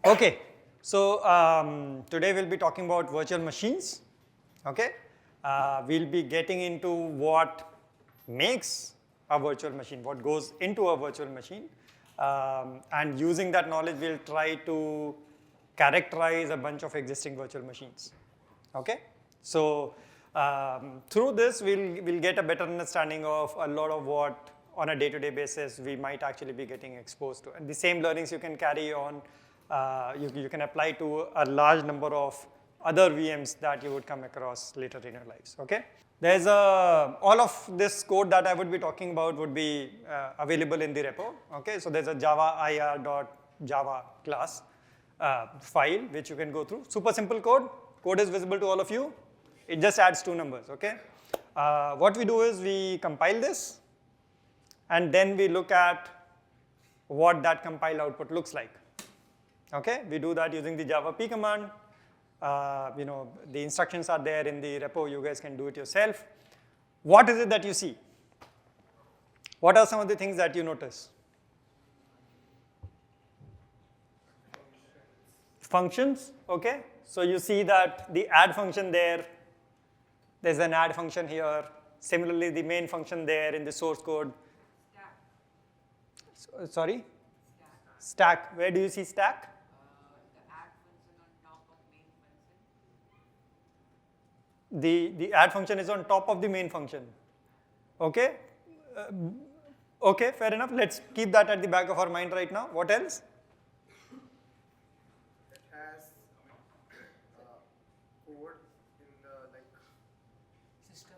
Okay, so today we'll be talking about virtual machines. Okay, we'll be getting into what makes a virtual machine, what goes into a virtual machine, and using that knowledge, we'll try to characterize a bunch of existing virtual machines. Okay, so through this, we'll get a better understanding of a lot of what on a day-to-day basis we might actually be getting exposed to, and the same learnings you can carry on. You can apply to a large number of other VMs that you would come across later in your lives, okay? There's all of this code that I would be talking about would be available in the repo, okay? So there's a java.ir.java class file which you can go through. Super simple code. Code is visible to all of you. It just adds 2 numbers, okay? What we do is we compile this, and then we look at what that compiled output looks like. Okay, we do that using the java p command. The instructions are there in the repo. You guys can do it yourself. What is it that you see? What are some of the things that you notice? Functions, okay. So you see that the add function there's an add function here. Similarly, the main function there in the source code. Stack. Sorry? Stack. Where do you see stack? The add function is on top of the main function. Okay? Okay, fair enough. Let's keep that at the back of our mind right now. What else? It has code in the system,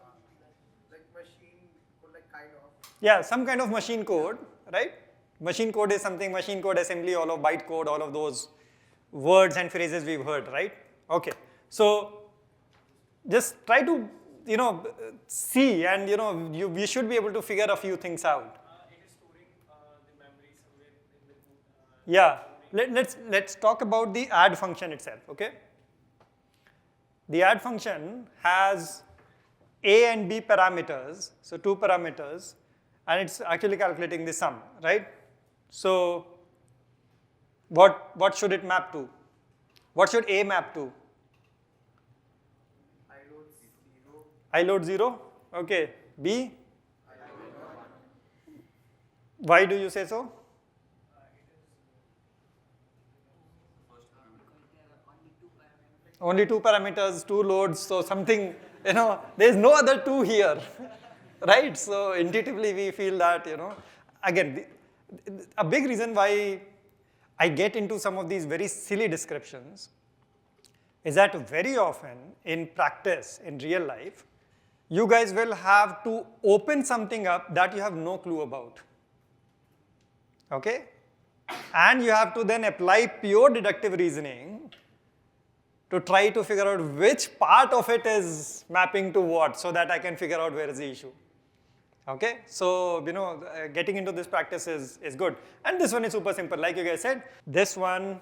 like machine code, like kind of. Yeah, some kind of machine code, right? Machine code is something, machine code assembly, all of byte code, all of those words and phrases we've heard, right? Okay, so just try to, see, and we should be able to figure a few things out. It is storing the memory somewhere in the Yeah, let's talk about the add function itself, okay? The add function has a and b parameters, so 2 parameters, and it's actually calculating the sum, right? So what should it map to? What should a map to? I load 0, okay. B? Why do you say so? Only 2 parameters, 2 loads, so something, there's no other 2 here, right? So intuitively we feel that, again, a big reason why I get into some of these very silly descriptions is that very often in practice, in real life, you guys will have to open something up that you have no clue about, okay? And you have to then apply pure deductive reasoning to try to figure out which part of it is mapping to what, so that I can figure out where is the issue, okay? So, getting into this practice is good. And this one is super simple, like you guys said. This one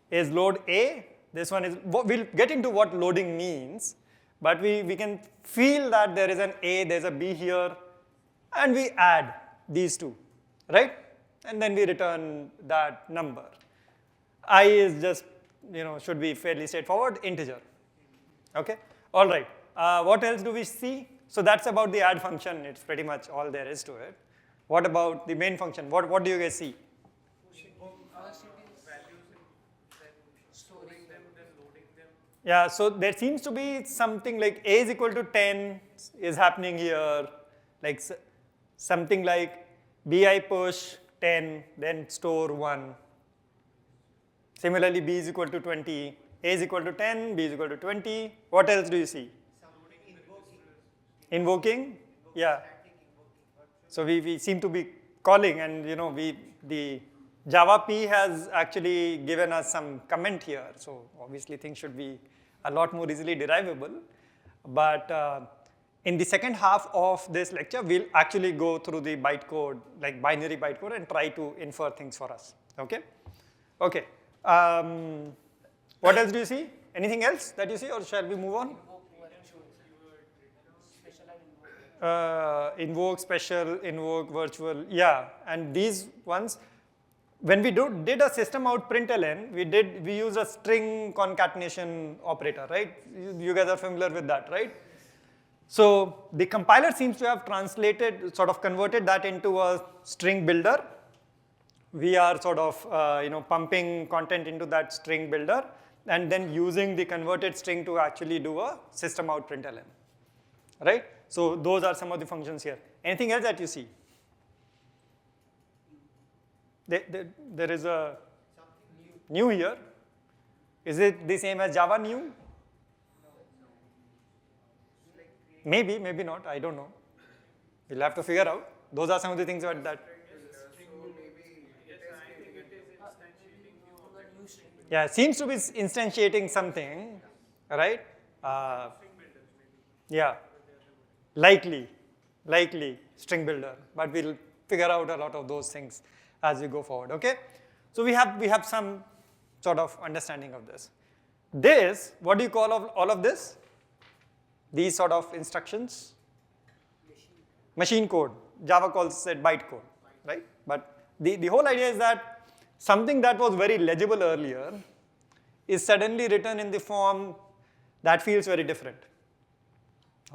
is load A, this one is, we'll get into what loading means, but we can feel that there is an A, there's a B here, and we add these 2, right? And then we return that number. I is just, should be fairly straightforward, integer, okay? All right, what else do we see? So that's about the add function. It's pretty much all there is to it. What about the main function? What do you guys see? Yeah, so there seems to be something like a is equal to 10 is happening here, like something like bi push 10, then store 1. Similarly, b is equal to 20, a is equal to 10, b is equal to 20. What else do you see? Invoking? Yeah. So we seem to be calling, and the Java P has actually given us some comment here. So obviously things should be a lot more easily derivable. But in the second half of this lecture, we'll actually go through the bytecode, like binary bytecode, and try to infer things for us, okay? Okay, what else do you see? Anything else that you see, or shall we move on? Invoke, special, invoke, virtual, yeah. And these ones, when we did a system out println, we used a string concatenation operator, right? You guys are familiar with that, right? So the compiler seems to have translated, sort of converted that into a string builder. We are sort of pumping content into that string builder and then using the converted string to actually do a system out println, right? So those are some of the functions here. Anything else that you see? There is a new here. Is it the same as Java new? Maybe, maybe not. I don't know. We'll have to figure out. Those are some of the things that. Yeah, seems to be instantiating something, right? Yeah, likely string builder, but we'll figure out a lot of those things as we go forward, okay? So we have some sort of understanding of this. This, what do you call all of this? These sort of instructions? Machine code. Java calls it byte code, right? But the whole idea is that something that was very legible earlier is suddenly written in the form that feels very different,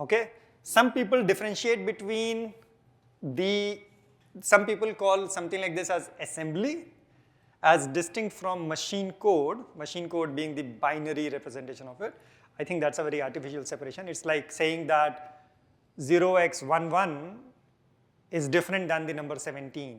okay? Some people differentiate between some people call something like this as assembly, as distinct from machine code being the binary representation of it. I think that's a very artificial separation. It's like saying that 0x11 is different than the number 17,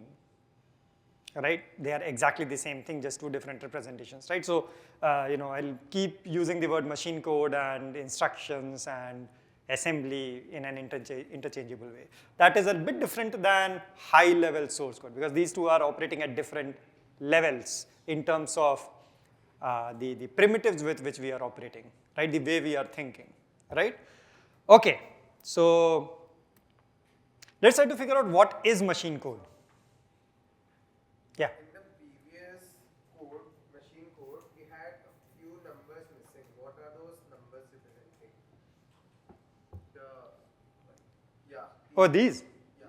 right? They are exactly the same thing, just two different representations, right? So, I'll keep using the word machine code and instructions and assembly in an interchangeable way. That is a bit different than high-level source code, because these two are operating at different levels in terms of the primitives with which we are operating, right? The way we are thinking, right? Okay, so let's try to figure out what is machine code. Yeah. In the previous code, machine code, we had a few numbers missing. What are those numbers representing? Oh, these? Yeah.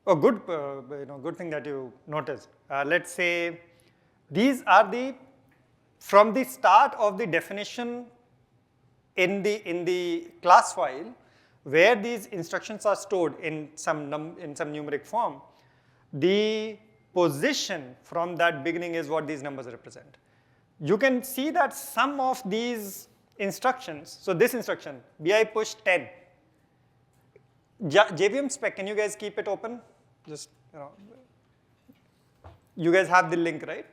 Oh, good, good thing that you noticed. Let's say these are from the start of the definition in the class file, where these instructions are stored in some numeric form. The position from that beginning is what these numbers represent. You can see that some of these instructions, so this instruction, bi push 10, JVM spec, can you guys keep it open? Just, you guys have the link, right?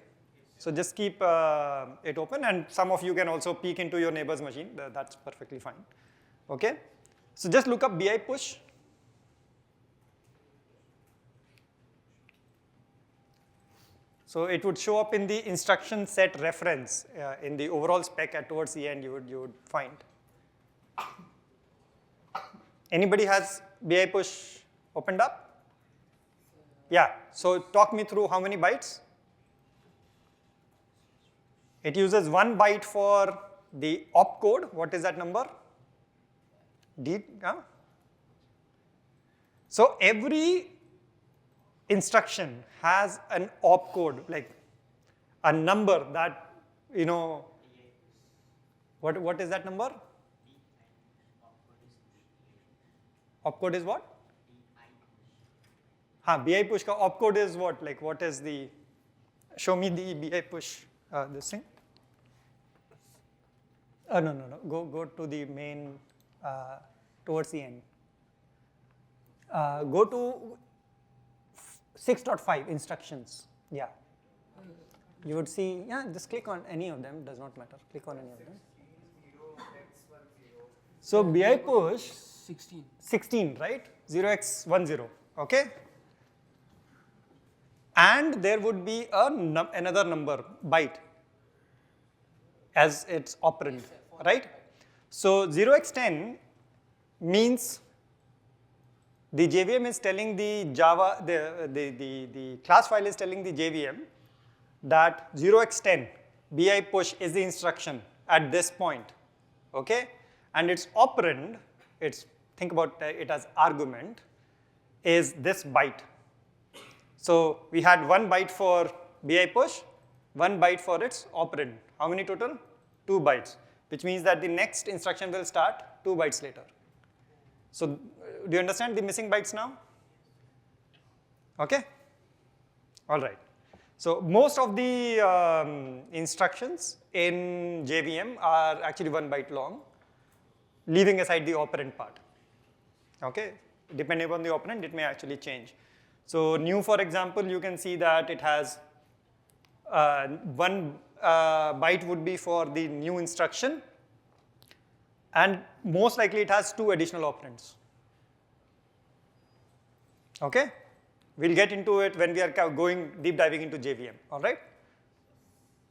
So just keep it open, and some of you can also peek into your neighbor's machine. That's perfectly fine, okay? So just look up bi push. So it would show up in the instruction set reference in the overall spec towards the end you would find. Anybody has bi push opened up? Yeah, so talk me through how many bytes? It uses 1 byte for the opcode. What is that number? So every instruction has an opcode, like a number that, what is that number? Opcode is what? Bi push ka opcode is what? Like what is the, show me the bi push, this thing. No, go to the main, towards the end. Go to 6.5 instructions, yeah. You would see, just click on any of them, does not matter, click on any of them. So bi push 16, right? 0x10, okay? And there would be another number, byte, as its operand, right? So 0x10 means the JVM is telling the Java, the class file is telling the JVM that 0x10 bi push is the instruction at this point, okay? And its operand, think about it as argument, is this byte. So we had 1 byte for bi push, 1 byte for its operand. How many total? 2 bytes, which means that the next instruction will start 2 bytes later. So do you understand the missing bytes now? Okay? All right. So most of the instructions in JVM are actually 1 byte long, leaving aside the operand part. Okay? Depending upon the operand, it may actually change. So new, for example, you can see that it has 1 byte would be for the new instruction, and most likely it has 2 additional operands. Okay? We'll get into it when we are going deep diving into JVM, all right?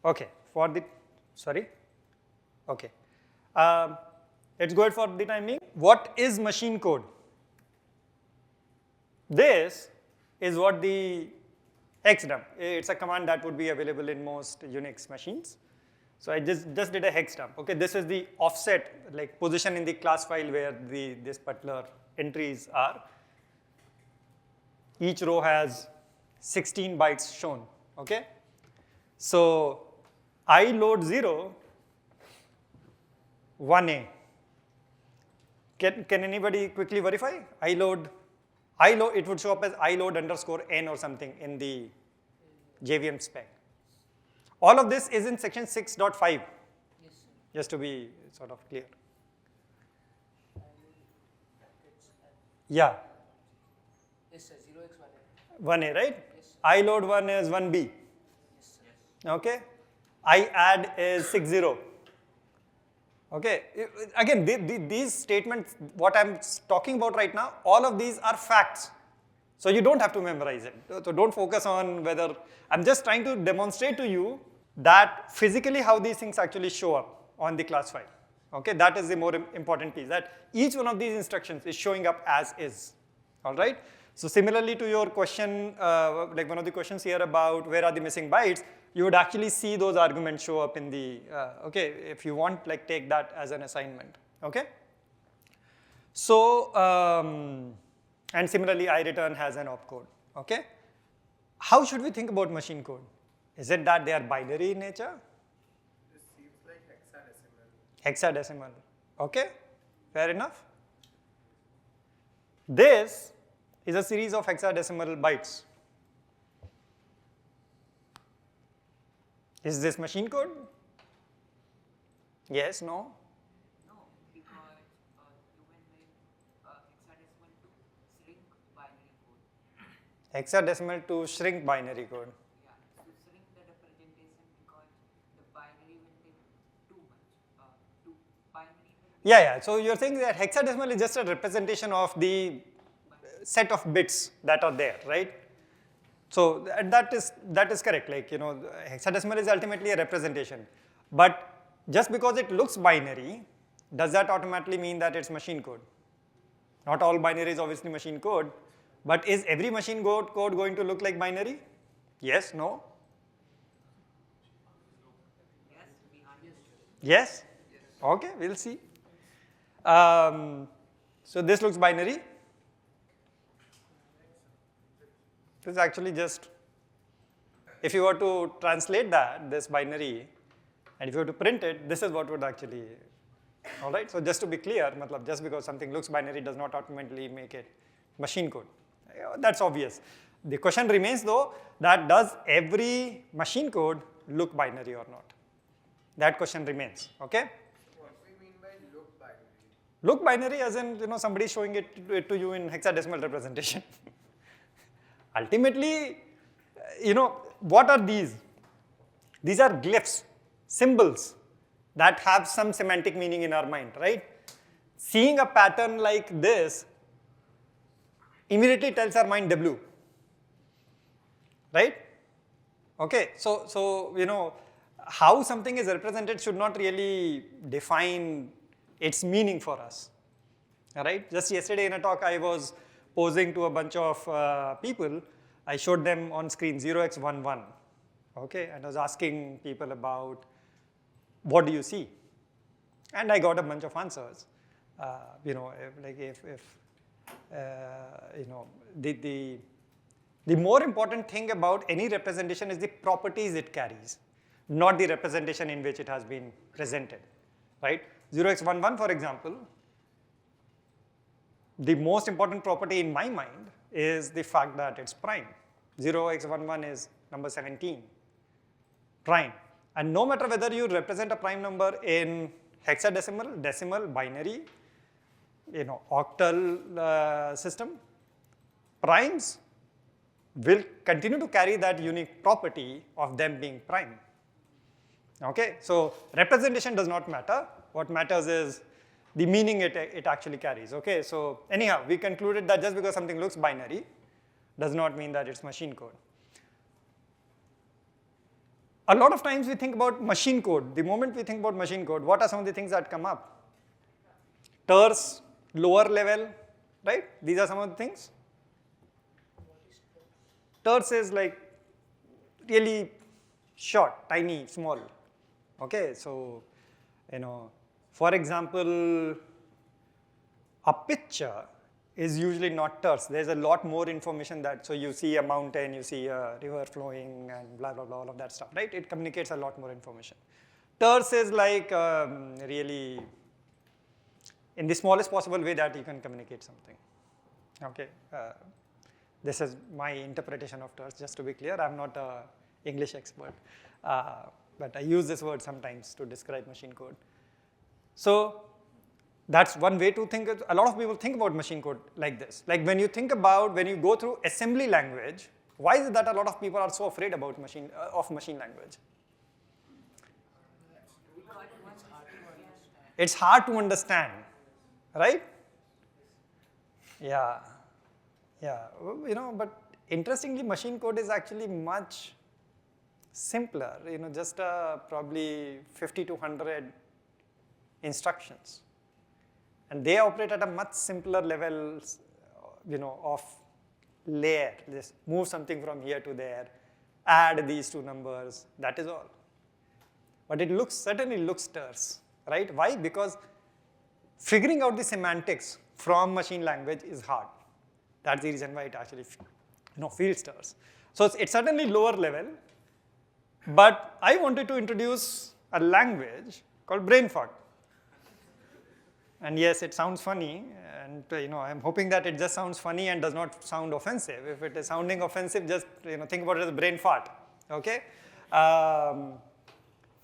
Okay, for the, sorry? Okay. Let's go ahead for the time being. What is machine code? This is what the hexdump. It's a command that would be available in most Unix machines. So I just did a hexdump. Okay, this is the offset, like position in the class file where this particular entries are. Each row has 16 bytes shown. Okay, so I load 0, 1A. Can anybody quickly verify? I load, it would show up as iload_n or something in the JVM spec. All of this is in section 6.5, yes, just to be sort of clear. Yeah. Yes, sir. 0x1A. 1A, right? Yes. iload1 is 1B. Yes, sir. Okay. iadd is 60. Okay. Again, these statements, what I'm talking about right now, all of these are facts. So you don't have to memorize it. So don't focus on whether, I'm just trying to demonstrate to you that physically how these things actually show up on the class file. Okay, that is the more important piece, that each one of these instructions is showing up as is. All right. So similarly to your question, like one of the questions here about where are the missing bytes, you would actually see those arguments show up in the, okay, if you want, like take that as an assignment. Okay. So, and similarly, iReturn has an opcode. Okay. How should we think about machine code? Is it that they are binary in nature? This seems like hexadecimal. Hexadecimal. Okay, fair enough. This is a series of hexadecimal bytes. Is this machine code? Yes, no? No, because you can make hexadecimal to shrink binary code. Hexadecimal to shrink binary code. Yeah, to shrink the representation because the binary will take too much. Binary will Yeah. So you're saying that hexadecimal is just a representation of the set of bits that are there, right? So that is correct. Like, hexadecimal is ultimately a representation. But just because it looks binary, does that automatically mean that it's machine code? Not all binary is obviously machine code, but is every machine code going to look like binary? Yes, no? yes, we understood. Yes? Okay, we'll see. So this looks binary. This is actually just, if you were to translate this binary, and if you were to print it, this is what would actually, all right? So just to be clear, just because something looks binary does not automatically make it machine code. That's obvious. The question remains though, that does every machine code look binary or not? That question remains, okay? What do we mean by look binary? Look binary as in, somebody showing it to you in hexadecimal representation. Ultimately, what are these? These are glyphs, symbols that have some semantic meaning in our mind, right? Seeing a pattern like this immediately tells our mind W, right? Okay, so how something is represented should not really define its meaning for us, all right? Just yesterday in a talk, I was posing to a bunch of people. I showed them on screen 0x11, okay? And I was asking people about, what do you see? And I got a bunch of answers. The The more important thing about any representation is the properties it carries, not the representation in which it has been presented, right? 0x11, for example, the most important property in my mind is the fact that it's prime. 0x11 is number 17, prime. And no matter whether you represent a prime number in hexadecimal, decimal, binary, octal system, primes will continue to carry that unique property of them being prime. Okay, so representation does not matter. What matters is the meaning it actually carries. Okay, so anyhow, we concluded that just because something looks binary does not mean that it's machine code. A lot of times we think about machine code. The moment we think about machine code, what are some of the things that come up? Terse, lower level, right? These are some of the things. Terse is like really short, tiny, small. Okay, so, for example, a picture is usually not terse. There's a lot more information so you see a mountain, you see a river flowing and blah, blah, blah, all of that stuff, right? It communicates a lot more information. Terse is like really in the smallest possible way that you can communicate something. Okay, this is my interpretation of terse, just to be clear. I'm not an English expert, but I use this word sometimes to describe machine code. So that's one way to think. A lot of people think about machine code like this. Like when you go through assembly language, why is it that a lot of people are so afraid about machine language? It's hard to understand, right? Yeah, but interestingly, machine code is actually much simpler, just probably 50 to 100 instructions. And they operate at a much simpler level, of layer. Just move something from here to there, add these two numbers, that is all. But it certainly looks terse, right? Why? Because figuring out the semantics from machine language is hard. That's the reason why it actually, feels terse. So it's certainly lower level, but I wanted to introduce a language called brainfuck. And yes, it sounds funny, and I'm hoping that it just sounds funny and does not sound offensive. If it is sounding offensive, just think about it as brain fart. Okay,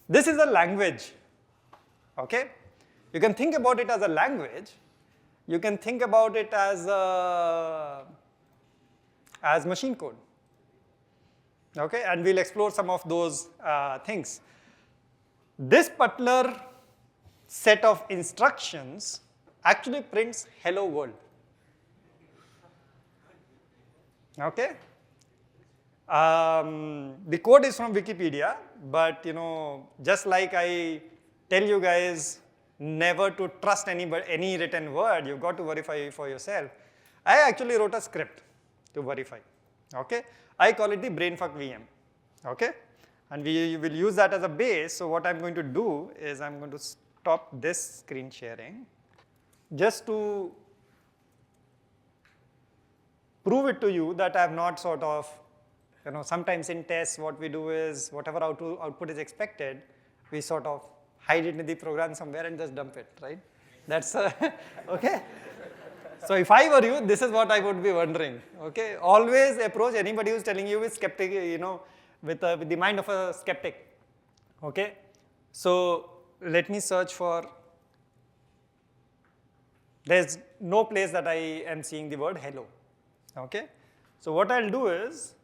this is a language. Okay, you can think about it as a language. You can think about it as machine code. Okay, and we'll explore some of those things. This particular set of instructions actually prints hello world. Okay? The code is from Wikipedia, but just like I tell you guys never to trust any written word, you've got to verify for yourself. I actually wrote a script to verify. Okay? I call it the brainfuck VM. Okay? And we will use that as a base. So what I'm going to do is I'm going to stop this screen sharing just to prove it to you that I have not sort of, sometimes in tests what we do is whatever output is expected, we sort of hide it in the program somewhere and just dump it, right? That's, okay? So if I were you, this is what I would be wondering, okay? Always approach anybody who's telling you with skeptic, with the mind of a skeptic, okay? So let me search for, there's no place that I am seeing the word hello, okay? So what I'll do is,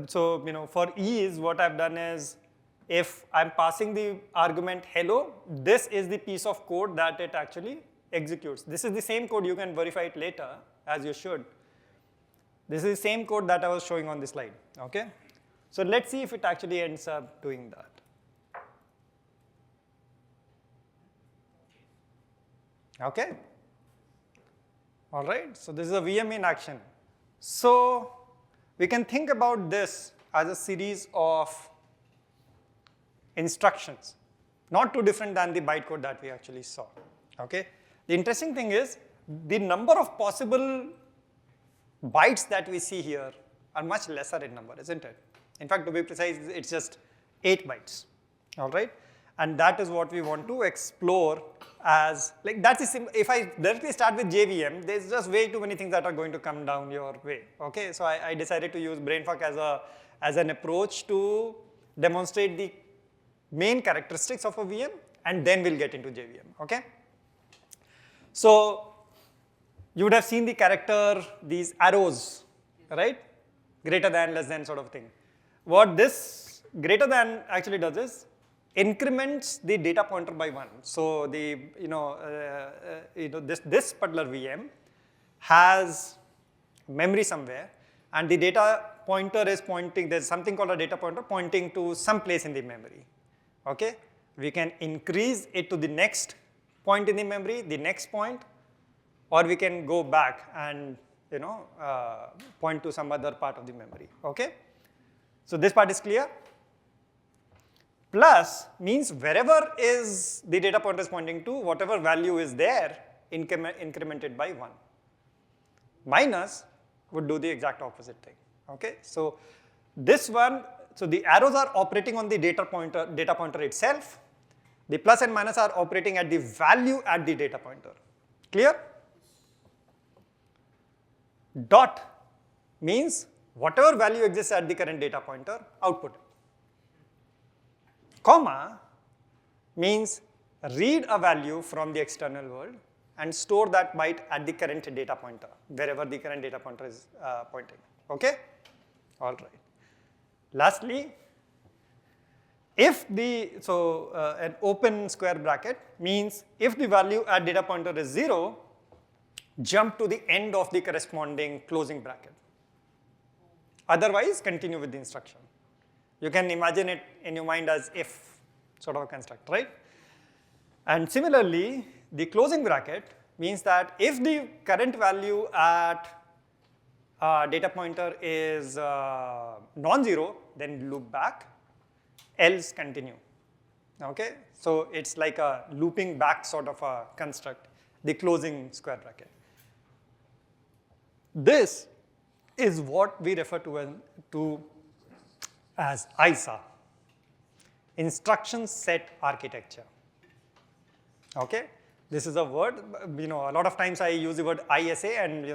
for ease, what I've done is, if I'm passing the argument hello, this is the piece of code that it actually executes. This is the same code, you can verify it later, as you should. This is the same code that I was showing on the slide, okay? So let's see if it actually ends up doing that. Okay? All right, so this is a VM in action. So we can think about this as a series of instructions, not too different than the bytecode that we actually saw, okay? The interesting thing is the number of possible bytes that we see here are much lesser in number, isn't it? In fact, to be precise, it's just 8 bytes, all right? And that is what we want to explore as, like that is, if I directly start with JVM, there's just way too many things that are going to come down your way, okay? So I decided to use BrainFuck as an approach to demonstrate the main characteristics of a VM, and then we'll get into JVM, okay? So you would have seen the character, these arrows, right? Greater than, less than sort of thing. What this greater than actually does is increments the data pointer by 1. So the, this particular VM has memory somewhere, and the data pointer is pointing, there's something called a data pointer pointing to some place in the memory, okay? We can increase it to the next point in the memory, the next point, or we can go back and point to some other part of the memory, okay? So this part is clear. Plus means wherever is the data pointer is pointing to, whatever value is there, incremented by 1. Minus would do the exact opposite thing, okay? So this one, so the arrows are operating on the data pointer itself. The plus and minus are operating at the value at the data pointer. Clear? Dot means whatever value exists at the current data pointer, output. Comma means read a value from the external world and store that byte at the current data pointer, wherever the current data pointer is pointing, okay? All right. Lastly, if the, an open square bracket means if the value at data pointer is 0, jump to the end of the corresponding closing bracket. Otherwise, continue with the instruction. You can imagine it in your mind as if sort of a construct, right? And similarly, the closing bracket means that if the current value at data pointer is non-zero, then loop back, else continue, okay? So it's like a looping back sort of a construct, the closing square bracket. This is what we refer to as ISA, Instruction Set Architecture, okay? This is a word, a lot of times I use the word ISA, and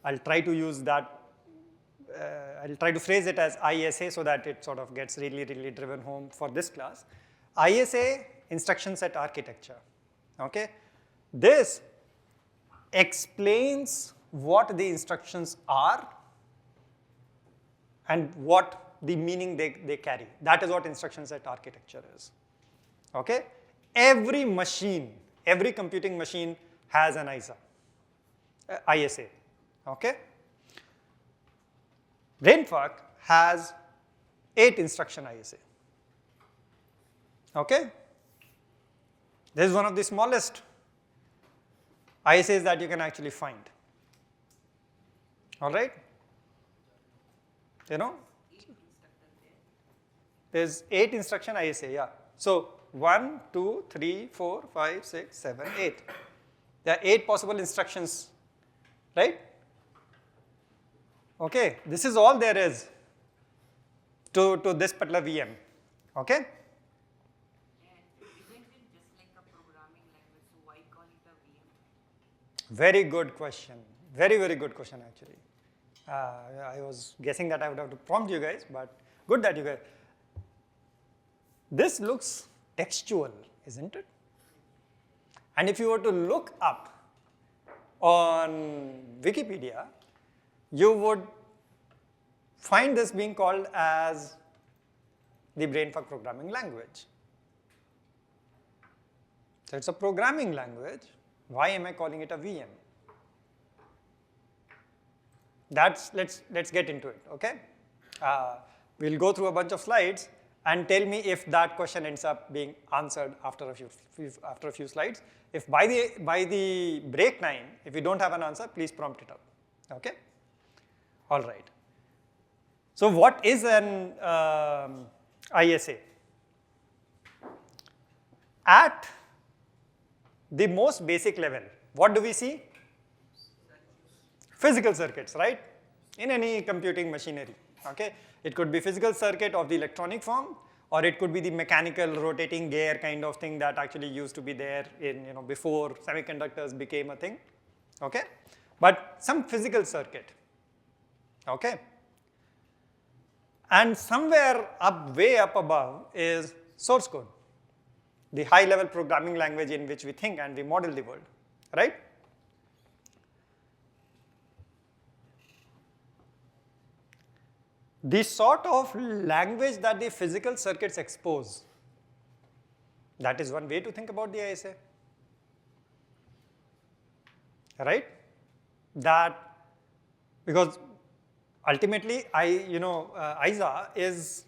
I'll try to use that, I'll try to phrase it as ISA so that it sort of gets really, really driven home for this class. ISA, Instruction Set Architecture, okay? This explains what the instructions are and what the meaning they carry. That is what instruction set architecture is, okay? Every machine, every computing machine has an ISA, okay? BrainFuck has 8 instruction ISA, okay? This is one of the smallest ISAs that you can actually find, all right? There's 8 instruction ISA, yeah. So 1, 2, 3, 4, 5, 6, 7, 8. There are 8 possible instructions, right? Okay, this is all there is to this particular VM, okay? And isn't it just like a programming language, so why call it a VM? Very good question. Very, very good question actually. I was guessing that I would have to prompt you guys, but good that you guys. This looks textual, isn't it? And if you were to look up on Wikipedia, you would find this being called as the BrainFuck programming language. So it's a programming language. Why am I calling it a VM? Let's get into it, okay? We'll go through a bunch of slides and tell me if that question ends up being answered after a few slides. If by the break time, if you don't have an answer, please prompt it up, okay? All right. So what is an ISA? At the most basic level, what do we see? physical circuits, right? In any computing machinery, okay? It could be physical circuit of the electronic form, or it could be the mechanical rotating gear kind of thing that actually used to be there in, before semiconductors became a thing, okay? But some physical circuit, okay? And somewhere up, way up above is source code, the high level programming language in which we think and we model the world, right? The sort of language that the physical circuits expose, that is one way to think about the ISA, right? That, because ultimately, ISA is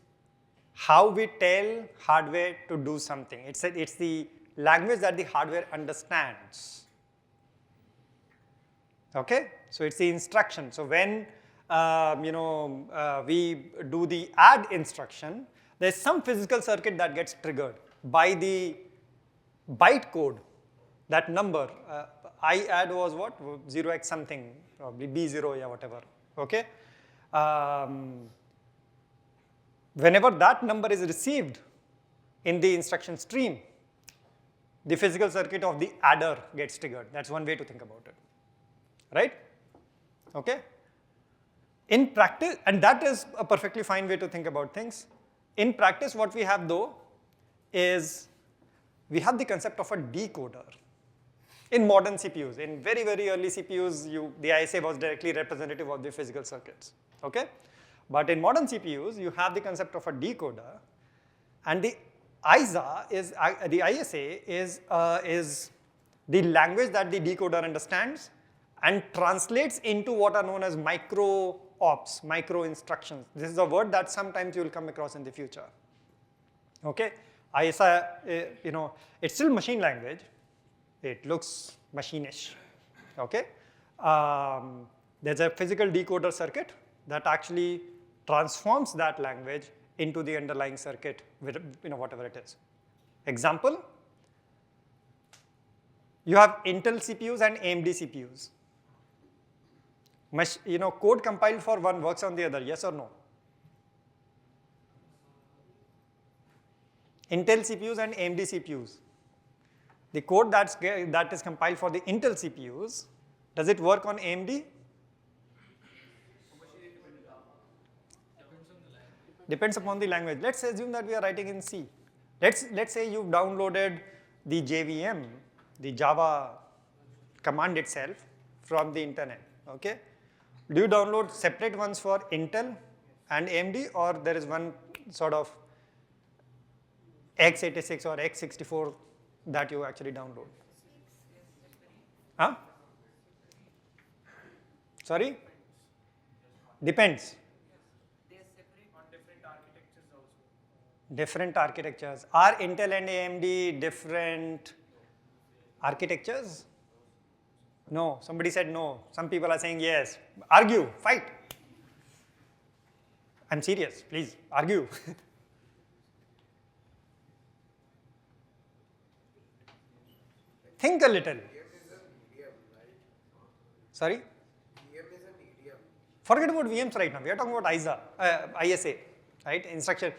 how we tell hardware to do something. It's the language that the hardware understands, okay? So it's the instruction. So when we do the add instruction, there's some physical circuit that gets triggered by the byte code, that number. I add was what? 0x something, probably B0, yeah, whatever, okay? Whenever that number is received in the instruction stream, the physical circuit of the adder gets triggered. That's one way to think about it, right? Okay? In practice, and that is a perfectly fine way to think about things. In practice, what we have though is we have the concept of a decoder. In modern CPUs, in very, very early CPUs, the ISA was directly representative of the physical circuits, okay? But in modern CPUs, you have the concept of a decoder, and the ISA is the language that the decoder understands and translates into what are known as micro ops, micro instructions. This is a word that sometimes you will come across in the future. Okay, ISA, it's still machine language. It looks machinish. Okay, there's a physical decoder circuit that actually transforms that language into the underlying circuit, with, whatever it is. Example: you have Intel CPUs and AMD CPUs. Code compiled for one works on the other, yes or no? Intel CPUs and AMD CPUs. The code that is compiled for the Intel CPUs, does it work on AMD? Depends upon the language. Let's assume that we are writing in C. Let's say you've downloaded the JVM, the Java command itself from the internet, okay? Do you download separate ones for Intel and AMD, or there is one sort of x86 or x64 that you actually download? Huh? Sorry? Depends. Different architectures. Are Intel and AMD different architectures? No. Somebody said no. Some people are saying yes. Argue, fight. I'm serious, please, argue. Think a little. VM is an EDM, right? Sorry? VM is an EDM. Forget about VMs right now. We are talking about ISA, right? Instruction,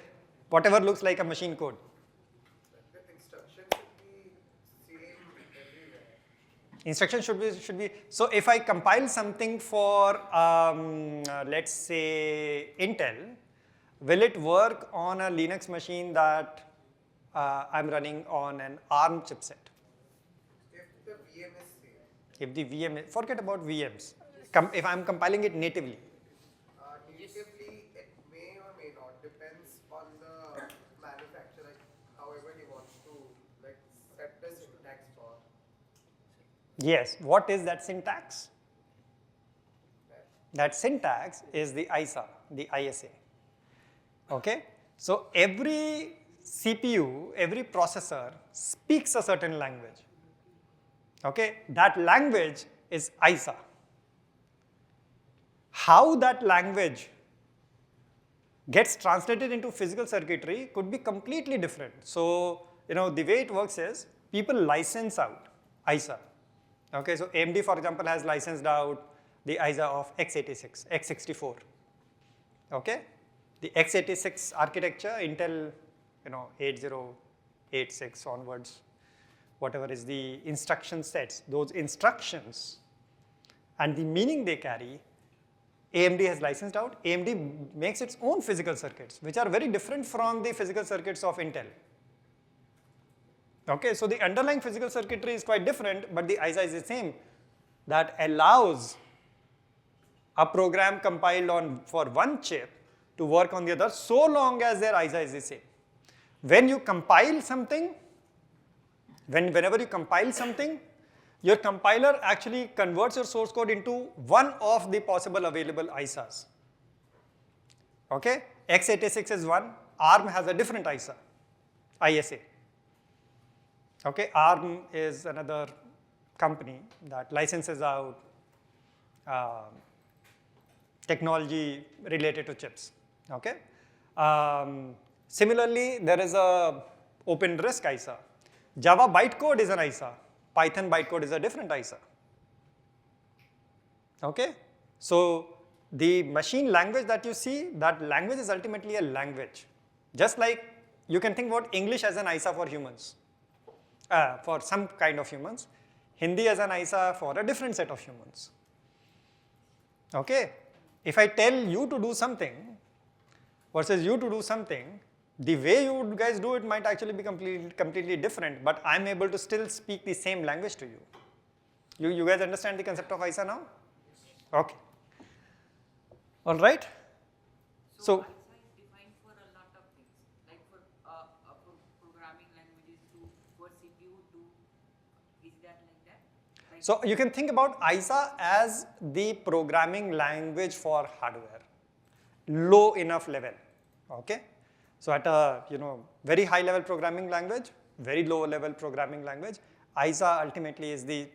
whatever looks like a machine code. The instruction should be same everywhere. Instruction should be. So if I compile something for, let's say, Intel, will it work on a Linux machine that I'm running on an ARM chipset? If the VM is same. If the VM, forget about VMs. If I'm compiling it natively. Natively, it may or may not, depends on the manufacturer, however he wants to set the syntax for. Yes, what is that syntax? That syntax is the ISA, the ISA. Okay? So every CPU, every processor speaks a certain language. Okay? That language is ISA. How that language gets translated into physical circuitry could be completely different. So, the way it works is people license out ISA. Okay, so AMD, for example, has licensed out the ISA of x86, x64. Okay, the x86 architecture, Intel, 8086 onwards, whatever is the instruction sets, those instructions and the meaning they carry, AMD has licensed out. AMD makes its own physical circuits, which are very different from the physical circuits of Intel. Okay, so the underlying physical circuitry is quite different, but the ISA is the same, that allows a program compiled for one chip to work on the other so long as their ISA is the same. When you compile something, whenever you compile something, your compiler actually converts your source code into one of the possible available ISAs. Okay, x86 is one, ARM has a different ISA. Okay, ARM is another company that licenses out technology related to chips. Okay. Similarly, there is a OpenRISC ISA. Java bytecode is an ISA. Python bytecode is a different ISA. Okay. So the machine language that you see, that language is ultimately a language. Just like you can think about English as an ISA for humans, for some kind of humans. Hindi as an ISA for a different set of humans. Okay. If I tell you to do something versus you to do something, the way you guys do it might actually be completely different, but I'm able to still speak the same language to you. You guys understand the concept of ISA now? Okay. All right. So ISA is defined for a lot of things, like for programming languages for CPU is that like that? Like So you can think about ISA as the programming language for hardware, low enough level. Okay. So at a very high level programming language, very low level programming language, ISA ultimately is the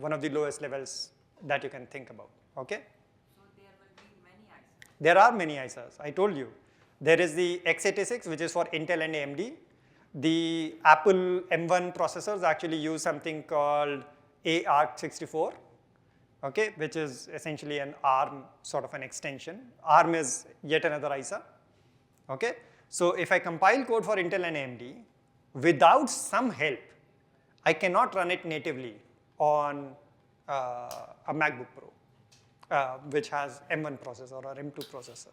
one of the lowest levels that you can think about. Okay. So there will be many ISAs. There are many ISAs. I told you. There is the x86, which is for Intel and AMD. The Apple M1 processors actually use something called ARC64, okay, which is essentially an ARM sort of an extension. ARM is yet another ISA. Okay. So if I compile code for Intel and AMD, without some help, I cannot run it natively on a MacBook Pro, which has M1 processor or M2 processor.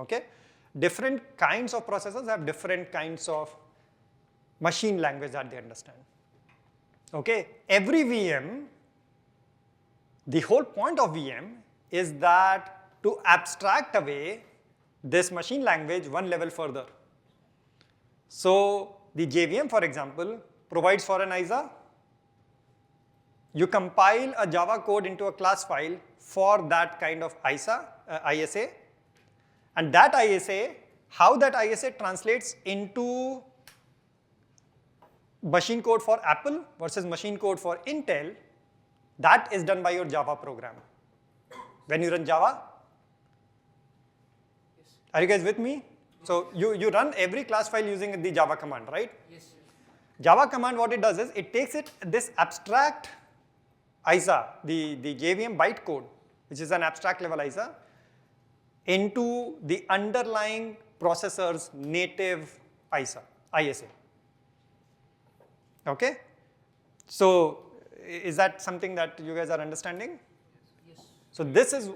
Okay. Different kinds of processors have different kinds of machine language that they understand. Okay. Every VM, the whole point of VM is that to abstract away this machine language one level further. So the JVM, for example, provides for an ISA. You compile a Java code into a class file for that kind of ISA, and that ISA, how that ISA translates into machine code for Apple versus machine code for Intel, that is done by your Java program. When you run Java, are you guys with me? So you run every class file using the Java command, right? Yes. Java command, what it does is it takes this abstract ISA, the JVM bytecode, which is an abstract level ISA, into the underlying processor's native ISA. Okay? So is that something that you guys are understanding? Yes. So this is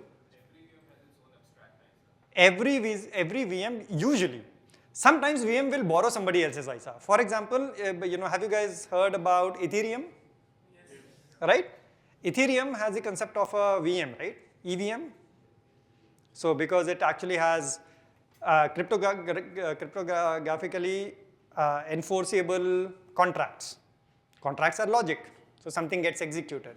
every VM usually. Sometimes VM will borrow somebody else's ISA. For example, have you guys heard about Ethereum? Yes. Right? Ethereum has the concept of a VM, right? EVM. So because it actually has cryptographically enforceable contracts. Contracts are logic, so something gets executed.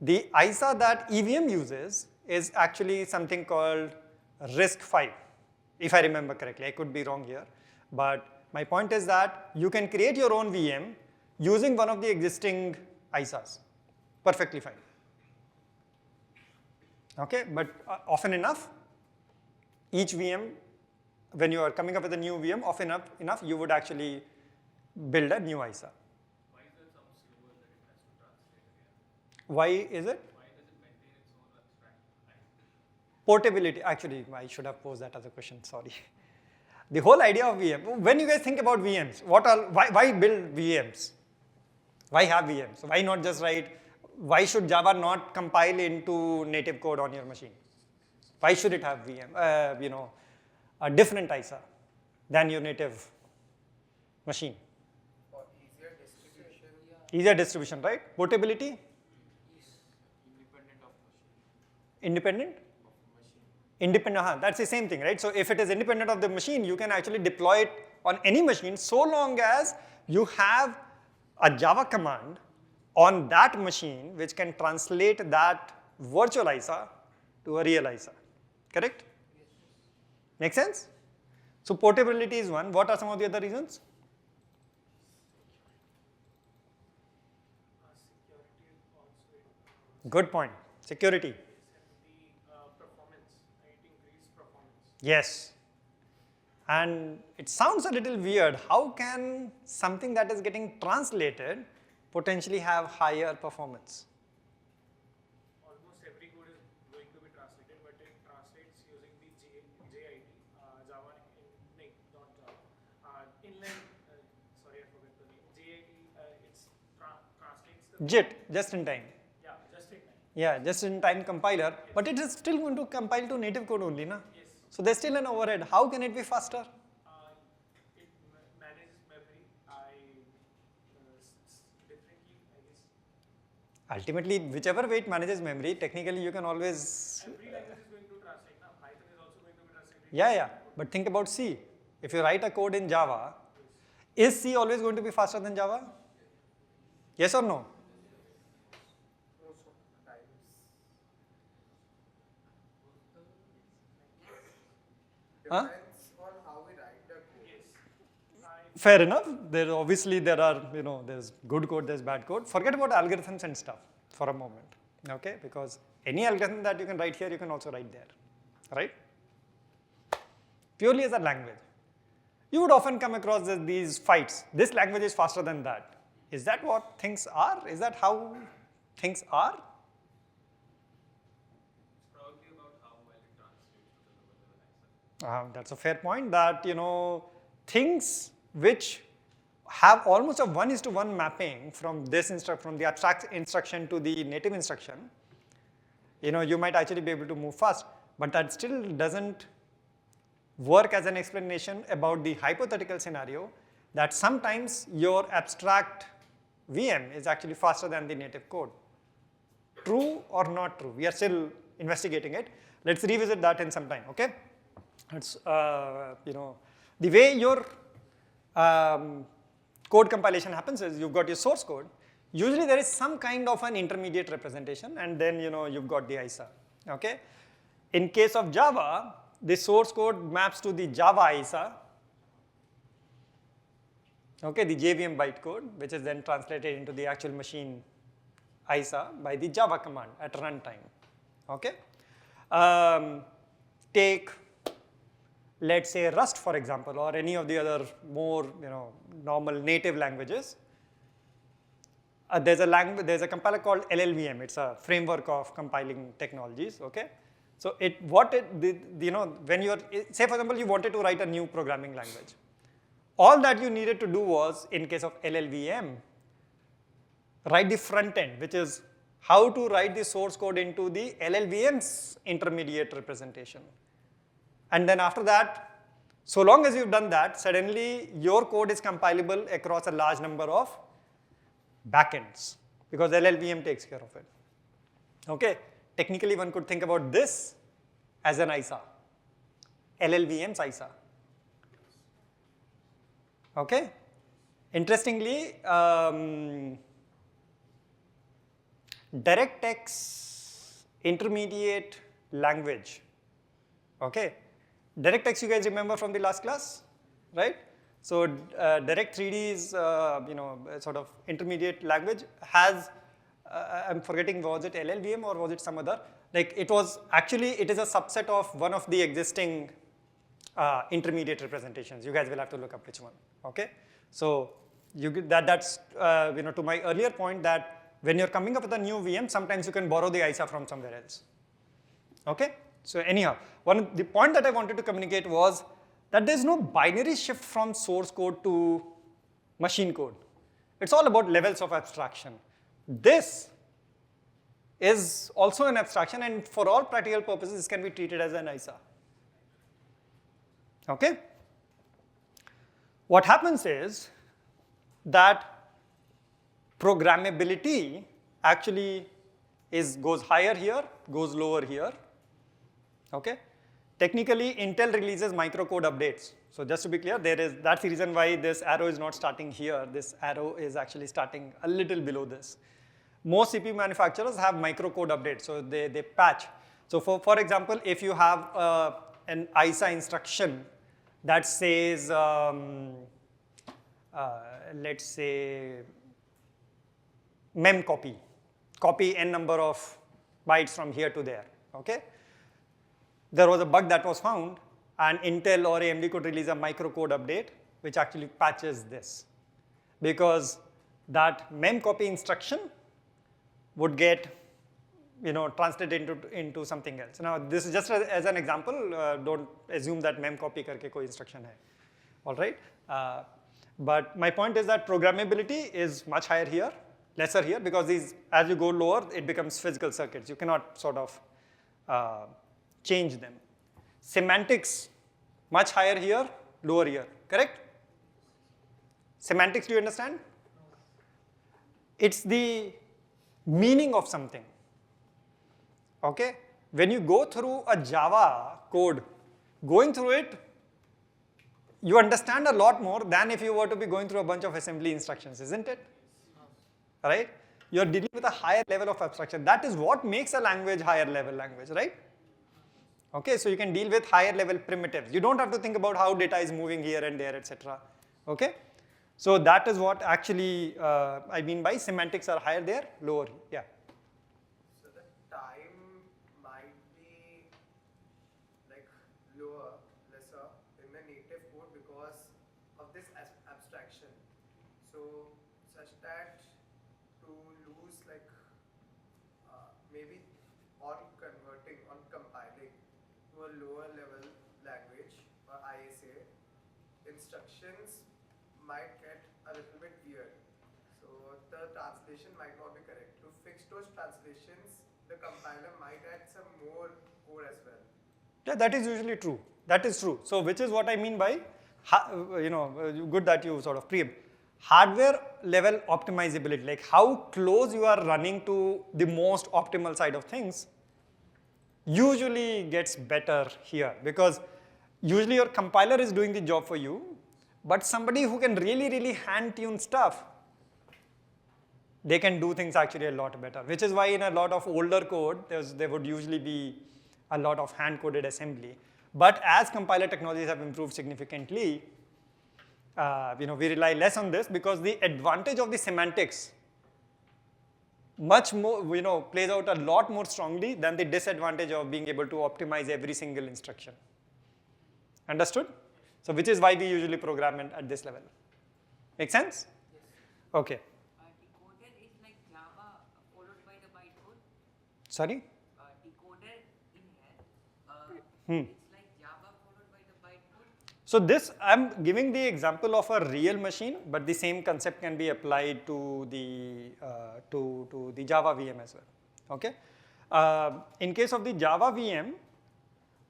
The ISA that EVM uses is actually something called RISC-V, if I remember correctly. I could be wrong here, but my point is that you can create your own VM using one of the existing ISAs. Perfectly fine. Okay, but often enough, each VM, when you are coming up with a new VM, often enough you would actually build a new ISA. Why is it some slower that it has to translate again? Why is it? Why does it maintain its portability, actually, I should have posed that as a question, sorry. The whole idea of VM, when you guys think about VMs, why build VMs? Why have VMs? Why not just write, why should Java not compile into native code on your machine? Why should it have VM, a different ISA than your native machine? For easier distribution. Easier distribution, right? Portability? Independent? Independent, that's the same thing, right? So if it is independent of the machine, you can actually deploy it on any machine so long as you have a Java command on that machine which can translate that virtual ISA to a real ISA, correct? Make sense? So portability is one. What are some of the other reasons? Good point. Security. Yes. And it sounds a little weird. How can something that is getting translated potentially have higher performance? Almost every code is going to be translated, but it translates using the JIT, Java, not Java. Inline, sorry, I forgot the name. JIT, translates the JIT, just in time. Yeah, just in time. Yeah, just in time compiler, but it is still going to compile to native code only, na? Yes. So there's still an overhead. How can it be faster? It manages memory. Differently, I guess. Ultimately, whichever way it manages memory, technically you can always. Every language is going to translate. Now, Python is also going to be translated. Yeah. But think about C. If you write a code in Java, is C always going to be faster than Java? Yes or no? Most of the times. Huh? Depends on how we write the code. Yes. Fair enough. There's good code, there's bad code. Forget about algorithms and stuff for a moment, okay? Because any algorithm that you can write here, you can also write there, right? Purely as a language. You would often come across these fights. This language is faster than that. Is that what things are? Is that how things are? It's probably about how well it translates to the lower level ISA. That's a fair point that, things which have almost a 1:1 mapping from from the abstract instruction to the native instruction, you might actually be able to move fast, but that still doesn't work as an explanation about the hypothetical scenario that sometimes your abstract VM is actually faster than the native code. True or not true? We are still investigating it. Let's revisit that in some time, okay? It's, the way your code compilation happens is you've got your source code. Usually there is some kind of an intermediate representation, and then you've got the ISA, okay? In case of Java, the source code maps to the Java ISA, okay, the JVM bytecode, which is then translated into the actual machine ISA by the Java command at runtime, okay? Take, let's say, Rust, for example, or any of the other more, normal native languages. There's a compiler called LLVM. It's a framework of compiling technologies, okay? So when you're, say for example, you wanted to write a new programming language. All that you needed to do was, in case of LLVM, write the front end, which is how to write the source code into the LLVM's intermediate representation. And then after that, so long as you've done that, suddenly your code is compilable across a large number of backends, because LLVM takes care of it. Okay? Technically, one could think about this as an ISA, LLVM's ISA. Okay? Interestingly, DirectX intermediate language. Okay? DirectX you guys remember from the last class, right? So Direct 3D is sort of intermediate language has, I'm forgetting, was it LLVM or was it some other? Like it is a subset of one of the existing intermediate representations. You guys will have to look up which one, okay? So that's to my earlier point that when you're coming up with a new VM, sometimes you can borrow the ISA from somewhere else, okay? So anyhow, the point that I wanted to communicate was that there's no binary shift from source code to machine code. It's all about levels of abstraction. This is also an abstraction, and for all practical purposes, this can be treated as an ISA. Okay? What happens is that programmability actually goes higher here, goes lower here. Okay? Technically, Intel releases microcode updates. So just to be clear, that's the reason why this arrow is not starting here. This arrow is actually starting a little below this. Most CPU manufacturers have microcode updates, so they patch. So for example, if you have an ISA instruction that says, let's say, mem copy n number of bytes from here to there, okay? There was a bug that was found, and Intel or AMD could release a microcode update which actually patches this, because that mem copy instruction would get translated into something else. Now this is just as an example, don't assume that mem copy karke koi instruction hai, all right? But my point is that programmability is much higher here, lesser here, because as you go lower, it becomes physical circuits. You cannot sort of change them. Semantics, much higher here, lower here, correct? Semantics, do you understand? It's the meaning of something, okay? When you go through a Java code, going through it, you understand a lot more than if you were to be going through a bunch of assembly instructions, isn't it? Right? You're dealing with a higher level of abstraction. That is what makes a language higher level language, right? Okay, so you can deal with higher level primitives. You don't have to think about how data is moving here and there, etc. Okay? So that is what actually I mean by semantics are higher there, lower here. Yeah. So the time might be like lesser in the native code because of this abstraction. So such that to lose like maybe on converting, on compiling to a lower level language or ISA, instructions might get a little bit weird. So the translation might not be correct. To fix those translations, the compiler might add some more code as well. Yeah, that is usually true. That is true. So which is what I mean by, good that you sort of preempt. Hardware level optimizability, like how close you are running to the most optimal side of things, usually gets better here, because usually your compiler is doing the job for you, but somebody who can really hand tune stuff, they can do things actually a lot better, which is why in a lot of older code, there would usually be a lot of hand-coded assembly. But as compiler technologies have improved significantly, we rely less on this, because the advantage of the semantics much more, plays out a lot more strongly than the disadvantage of being able to optimize every single instruction. Understood? So which is why we usually program at this level. Make sense? Yes. Okay. Decoder is like Java followed by the bytecode. Sorry? Decoder in here, it's like Java followed by the bytecode. So this, I'm giving the example of a real machine, but the same concept can be applied to the Java VM as well. Okay. In case of the Java VM,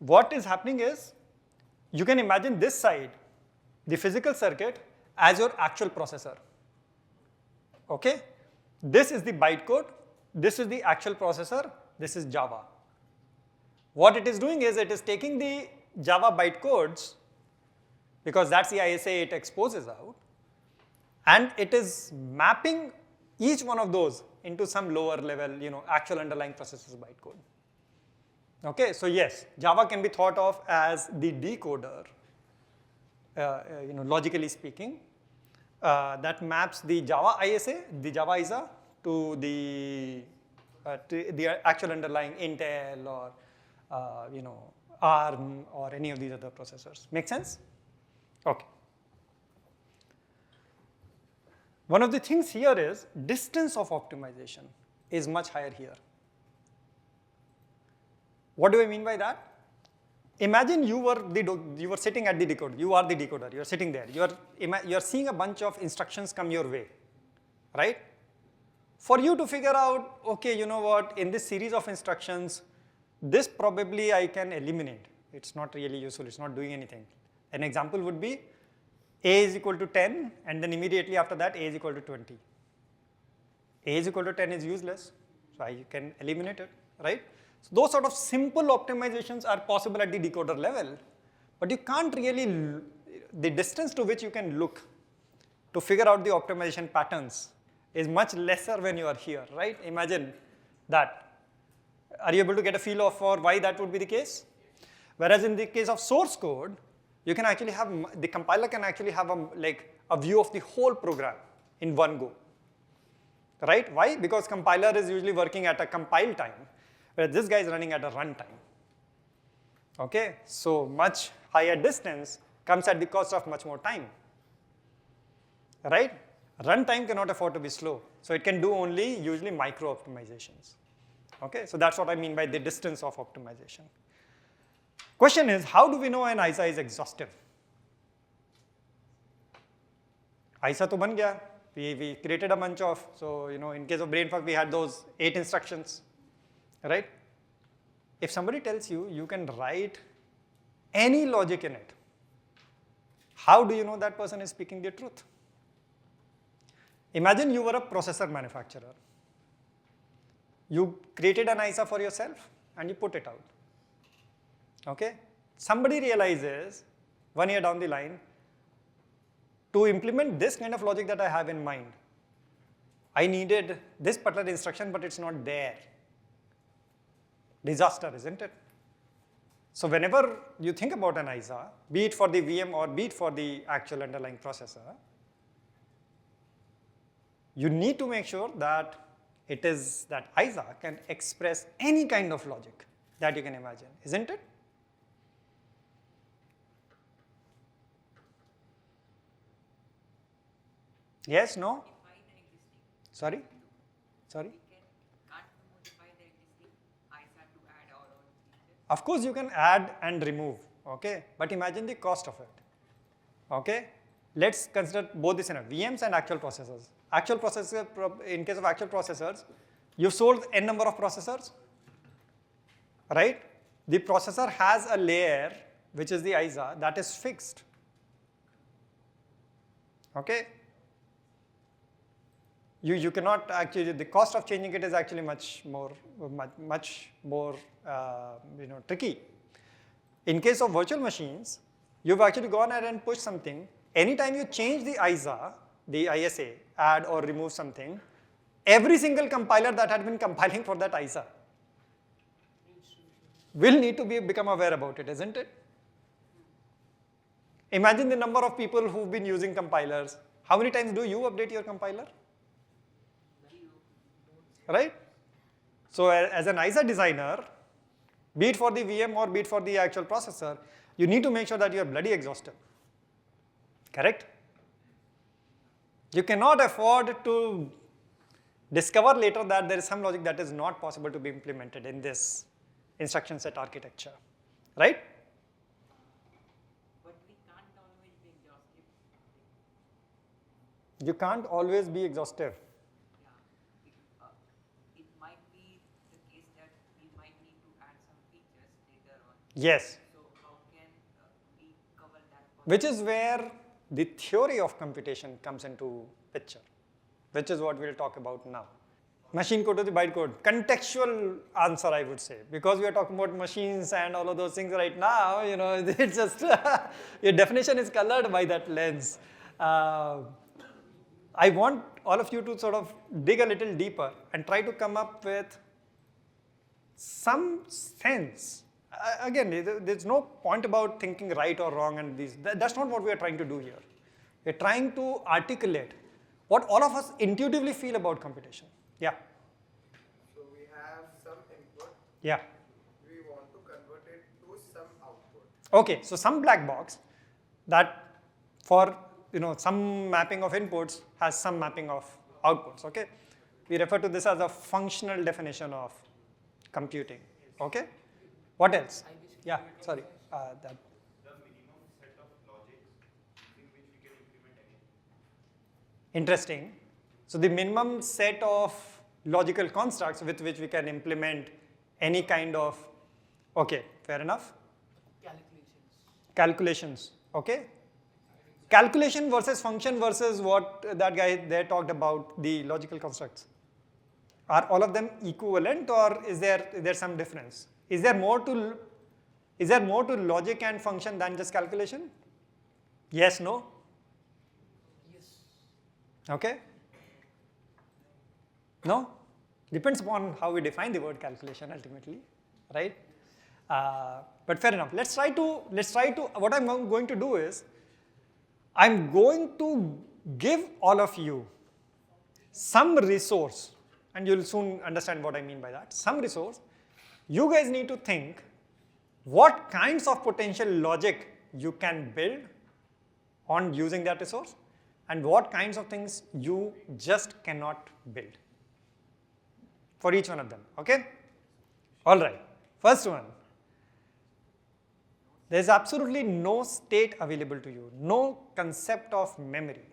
what is happening is, you can imagine this side, the physical circuit, as your actual processor. Okay. This is the bytecode. This is the actual processor. This is Java. What it is doing is, it is taking the Java bytecodes, because that's the ISA it exposes out, and it is mapping each one of those into some lower level, actual underlying processor's bytecode. Okay, so yes, Java can be thought of as the decoder, logically speaking, that maps the Java ISA, to the actual underlying Intel or ARM or any of these other processors. Make sense? Okay. One of the things here is distance of optimization is much higher here. What do I mean by that? Imagine you were sitting at the decoder. You are the decoder. You are sitting there. You are seeing a bunch of instructions come your way, right? For you to figure out, okay, you know what? In this series of instructions, this probably I can eliminate. It's not really useful. It's not doing anything. An example would be A is equal to 10, and then immediately after that, A is equal to 20. A is equal to 10 is useless, so I can eliminate it, right? So those sort of simple optimizations are possible at the decoder level, but you can't really, the distance to which you can look to figure out the optimization patterns is much lesser when you are here, right? Imagine that. Are you able to get a feel of for why that would be the case? Whereas in the case of source code, you can actually have, the compiler can actually have a view of the whole program in one go, right? Why? Because compiler is usually working at a compile time, whereas this guy is running at a runtime. Okay, so much higher distance comes at the cost of much more time, right? Runtime cannot afford to be slow, so it can do only usually micro optimizations. Okay, so that's what I mean by the distance of optimization. Question is, how do we know an ISA is exhaustive? ISA to ban gaya. We created a bunch of, so in case of brainfuck, we had those 8 instructions, right? If somebody tells you, you can write any logic in it, how do you know that person is speaking the truth? Imagine you were a processor manufacturer. You created an ISA for yourself and you put it out. Okay? Somebody realizes 1 year down the line, to implement this kind of logic that I have in mind, I needed this particular instruction, but it's not there. Disaster, isn't it? So whenever you think about an ISA, be it for the VM or be it for the actual underlying processor, you need to make sure that that ISA can express any kind of logic that you can imagine, isn't it? Yes, no? Sorry? Sorry? Of course, you can add and remove, okay? But imagine the cost of it, okay? Let's consider both the scenarios, VMs and actual processors. Actual processor, in case of actual processors, you've sold n number of processors, right? The processor has a layer, which is the ISA, that is fixed, okay? You cannot actually, the cost of changing it is actually much more tricky. In case of virtual machines, you've actually gone ahead and pushed something. Anytime you change the ISA, the ISA, add or remove something, every single compiler that had been compiling for that ISA will need to become aware about it, isn't it? Imagine the number of people who've been using compilers. How many times do you update your compiler? Right? So as an ISA designer, be it for the VM or be it for the actual processor, you need to make sure that you are bloody exhaustive. Correct? You cannot afford to discover later that there is some logic that is not possible to be implemented in this instruction set architecture. Right? But we can't always be exhaustive. You can't always be exhaustive. It might be the case that we might need to add some features later on. Yes. So how can we cover that? Which is where the theory of computation comes into picture, which is what we'll talk about now. Machine code to the byte code. Contextual answer, I would say. Because we are talking about machines and all of those things right now, it's just, your definition is colored by that lens. I want all of you to sort of dig a little deeper and try to come up with some sense. Again, there's no point about thinking right or wrong and these. That's not what we are trying to do here. We're trying to articulate what all of us intuitively feel about computation. Yeah. So we have some input. Yeah. We want to convert it to some output. Okay, so some black box that for some mapping of inputs has some mapping of outputs. Okay, we refer to this as a functional definition of computing. Okay, What else? I basically Yeah, get sorry. That. The minimum set of logics in which we can implement anything. Interesting. So the minimum set of logical constructs with which we can implement any kind of, okay, fair enough. Calculations, okay. Calculation versus function versus what that guy there talked about, the logical constructs. Are all of them equivalent, or is there some difference? Is there more to logic and function than just calculation? Yes, no? Yes. Okay. No? Depends upon how we define the word calculation ultimately, right? But fair enough. Let's try to, what I'm going to do is, I'm going to give all of you some resource, and you'll soon understand what I mean by that. Some resource. You guys need to think what kinds of potential logic you can build on using that resource, and what kinds of things you just cannot build for each one of them, okay? All right, first one. There's absolutely no state available to you, no concept of memory.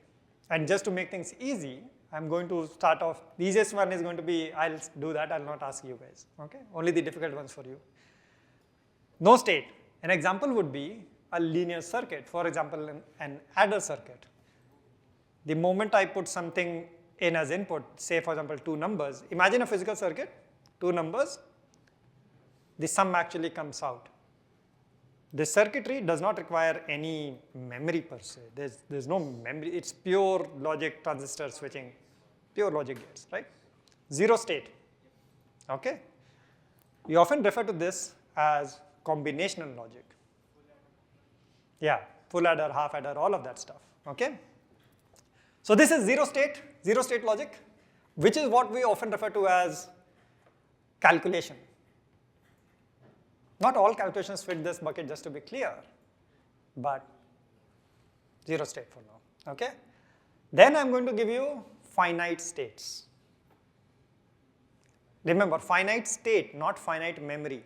And just to make things easy, I'm going to start off, the easiest one is going to be, I'll do that, I'll not ask you guys, okay? Only the difficult ones for you. No state. An example would be a linear circuit, for example, an adder circuit. The moment I put something in as input, say for example 2 numbers, imagine a physical circuit, 2 numbers, the sum actually comes out. This circuitry does not require any memory per se. There's no memory. It's pure logic transistor switching, pure logic gates, right? Zero state, okay? We often refer to this as combinational logic. Yeah, full adder, half adder, all of that stuff, okay? So this is zero state logic, which is what we often refer to as calculation. Not all calculations fit this bucket, just to be clear, but zero state for now, okay? Then I'm going to give you finite states. Remember, finite state, not finite memory.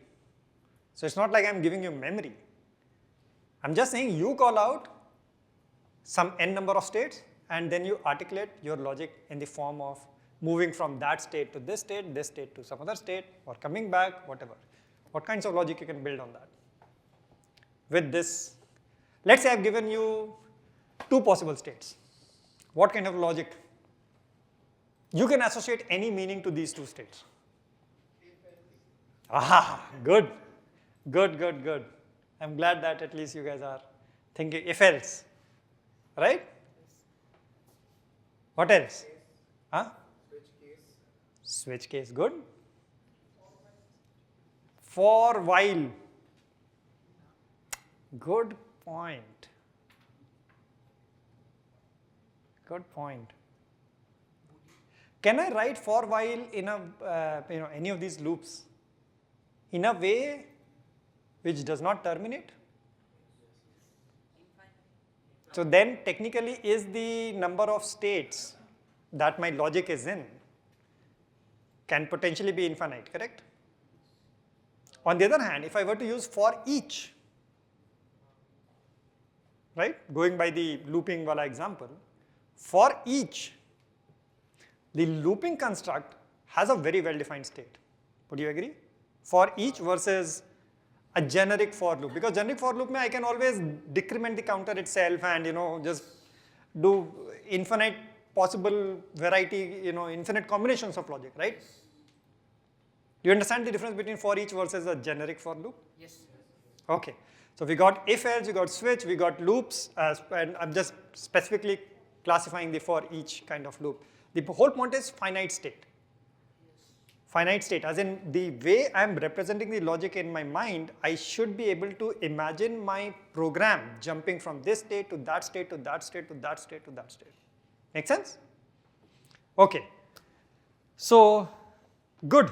So it's not like I'm giving you memory. I'm just saying you call out some n number of states, and then you articulate your logic in the form of moving from that state to this state to some other state, or coming back, whatever. What kinds of logic you can build on that? With this, let's say I've given you 2 possible states. What kind of logic? You can associate any meaning to these 2 states. Ah, good. Good. I'm glad that at least you guys are thinking if else, right? What else? Huh? Switch case, good. For while. Good point. Good point. Can I write for while in a any of these loops in a way which does not terminate? So then technically is the number of states that my logic is in can potentially be infinite, correct? On the other hand, if I were to use for each, right, going by the looping wala example, for each, the looping construct has a very well-defined state. Would you agree? For each versus a generic for loop, because generic for loop, I can always decrement the counter itself and just do infinite possible variety, infinite combinations of logic, right? Do you understand the difference between for each versus a generic for loop? Yes. Okay. So we got if else, we got switch, we got loops, and I'm just specifically classifying the for each kind of loop. The whole point is finite state. Finite state, as in the way I'm representing the logic in my mind, I should be able to imagine my program jumping from this state to that state to that state to that state to that state. Make sense? Okay. So, good.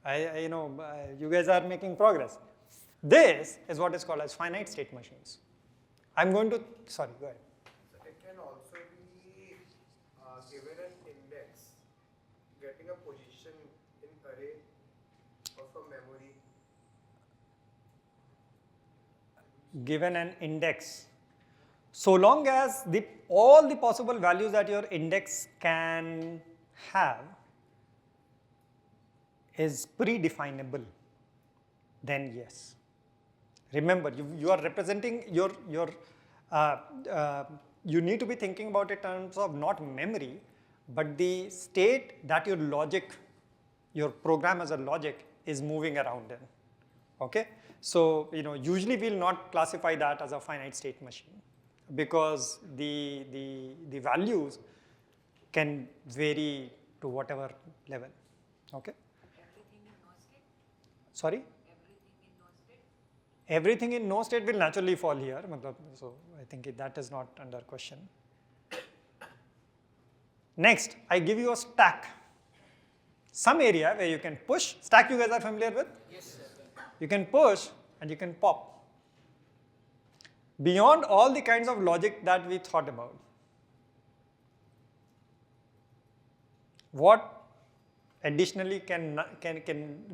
You guys are making progress. This is what is called as finite state machines. I'm going to, sorry, go ahead. So it can also be given an index, getting a position in array of a memory. given an index, so long as all the possible values that your index can have is predefinable, then yes. Remember, you are representing you need to be thinking about it in terms of not memory, but the state that your logic, your program as a logic is moving around in. Okay? So, usually we'll not classify that as a finite state machine because the values can vary to whatever level. Okay? Everything in no state? Sorry? Everything in no state? Everything in no state will naturally fall here. So I think that is not under question. Next, I give you a stack. Some area where you can push. Stack you guys are familiar with? Yes, sir. You can push and you can pop. Beyond all the kinds of logic that we thought about, what additionally can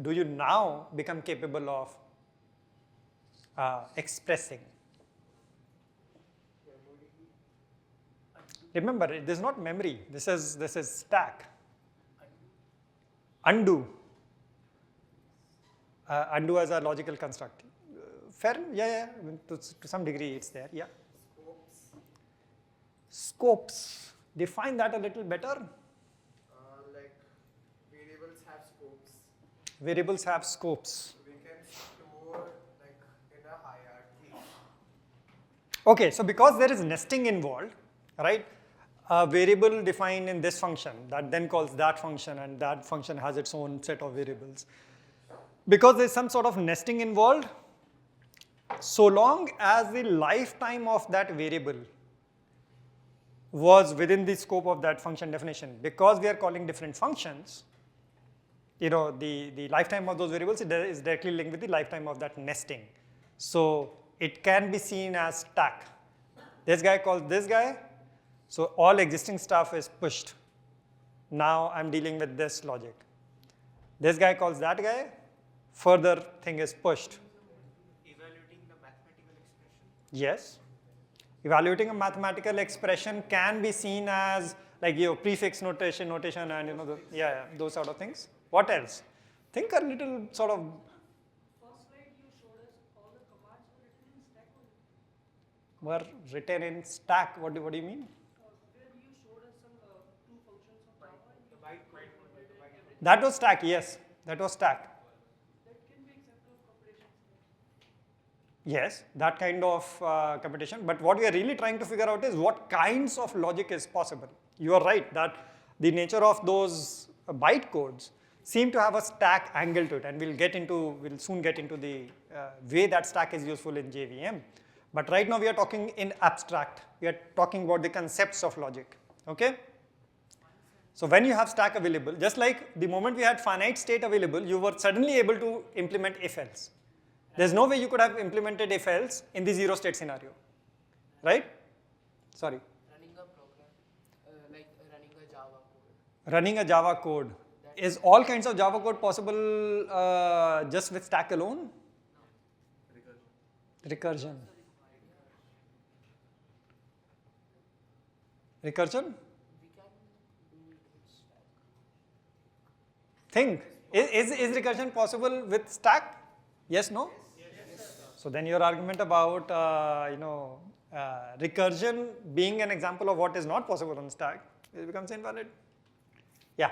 do you now become capable of expressing? Remember, this is not memory. This is stack. Undo. Undo as a logical construct. Fair? Yeah. To some degree, it's there. Yeah. Scopes. Define that a little better. Like variables have scopes. Variables have scopes. We can store like in a hierarchy. Okay, so because there is nesting involved, right? A variable defined in this function that then calls that function, and that function has its own set of variables. Because there's some sort of nesting involved, so long as the lifetime of that variable was within the scope of that function definition, because we are calling different functions, the lifetime of those variables is directly linked with the lifetime of that nesting. So it can be seen as stack. This guy calls this guy, so all existing stuff is pushed. Now I'm dealing with this logic. This guy calls that guy, further thing is pushed. Evaluating the mathematical expression. Yes. Evaluating a mathematical expression can be seen as like prefix notation, and those sort of things. What else? Think a little sort of. First slide you showed us all the commands were written in stack only. Were written in stack. What do you mean? Where you showed us some two functions of Java and The bytecode. everything. That was stack. Yes, that was stack. That can be example of computations. Yes, that kind of computation. But what we are really trying to figure out is what kinds of logic is possible. You are right that the nature of those bytecodes seem to have a stack angle to it, and we'll soon get into the way that stack is useful in JVM. But right now we are talking in abstract. We are talking about the concepts of logic. Okay? So when you have stack available, just like the moment we had finite state available, you were suddenly able to implement if-else. There's no way you could have implemented if-else in the zero state scenario, right? Sorry. Running a program, like running a Java code. Running a Java code. Is all kinds of Java code possible just with stack alone? Recursion. Recursion? We can do it with stack. Think. Is recursion possible with stack? Yes, no? Yes. So then your argument about recursion being an example of what is not possible on stack, it becomes invalid. Yeah.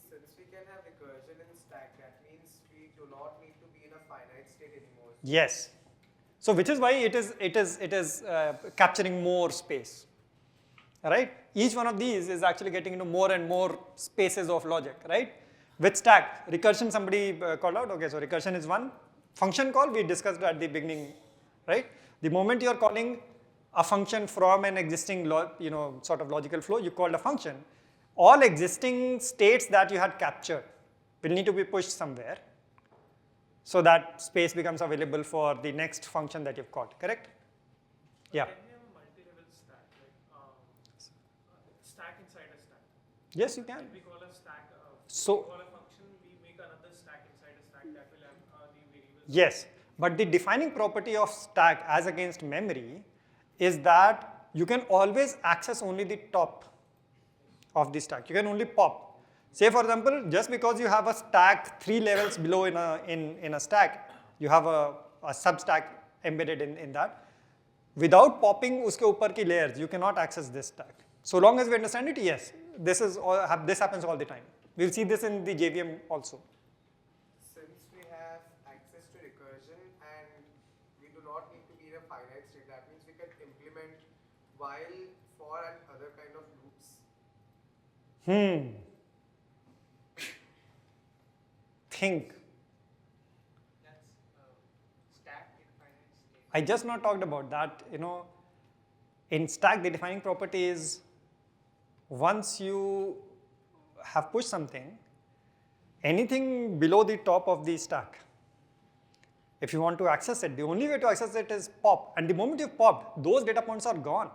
Since we can have recursion in stack, that means we do not need to be in a finite state anymore. Yes. So which is why it is capturing more space. Right? Each one of these is actually getting into more and more spaces of logic, right? With stack, recursion somebody called out. Okay, so recursion is one. Function call we discussed at the beginning, right? The moment you are calling a function from an existing sort of logical flow, you called a function. All existing states that you had captured will need to be pushed somewhere so that space becomes available for the next function that you've called, correct? Yeah. Can we have a multi-level stack, like stack inside a stack? Yes, you can. We call a stack. So- we call a function. We make another stack inside a stack that will have the variables. Yes, But the defining property of stack as against memory is that you can always access only the top of the stack. You can only pop. Say for example, just because you have a stack 3 levels below in a stack, you have a sub-stack embedded in that. Without popping uske upar ki layers, you cannot access this stack. So long as we understand it, yes, this happens all the time. We'll see this in the JVM also. Since we have access to recursion and we do not need to be in a finite state, that means we can implement while, for, and other kind of loops. Think. That's stack infinite state. I just not talked about that. In stack, the defining property is once you have pushed something, anything below the top of the stack, if you want to access it, the only way to access it is pop. And the moment you've popped, those data points are gone.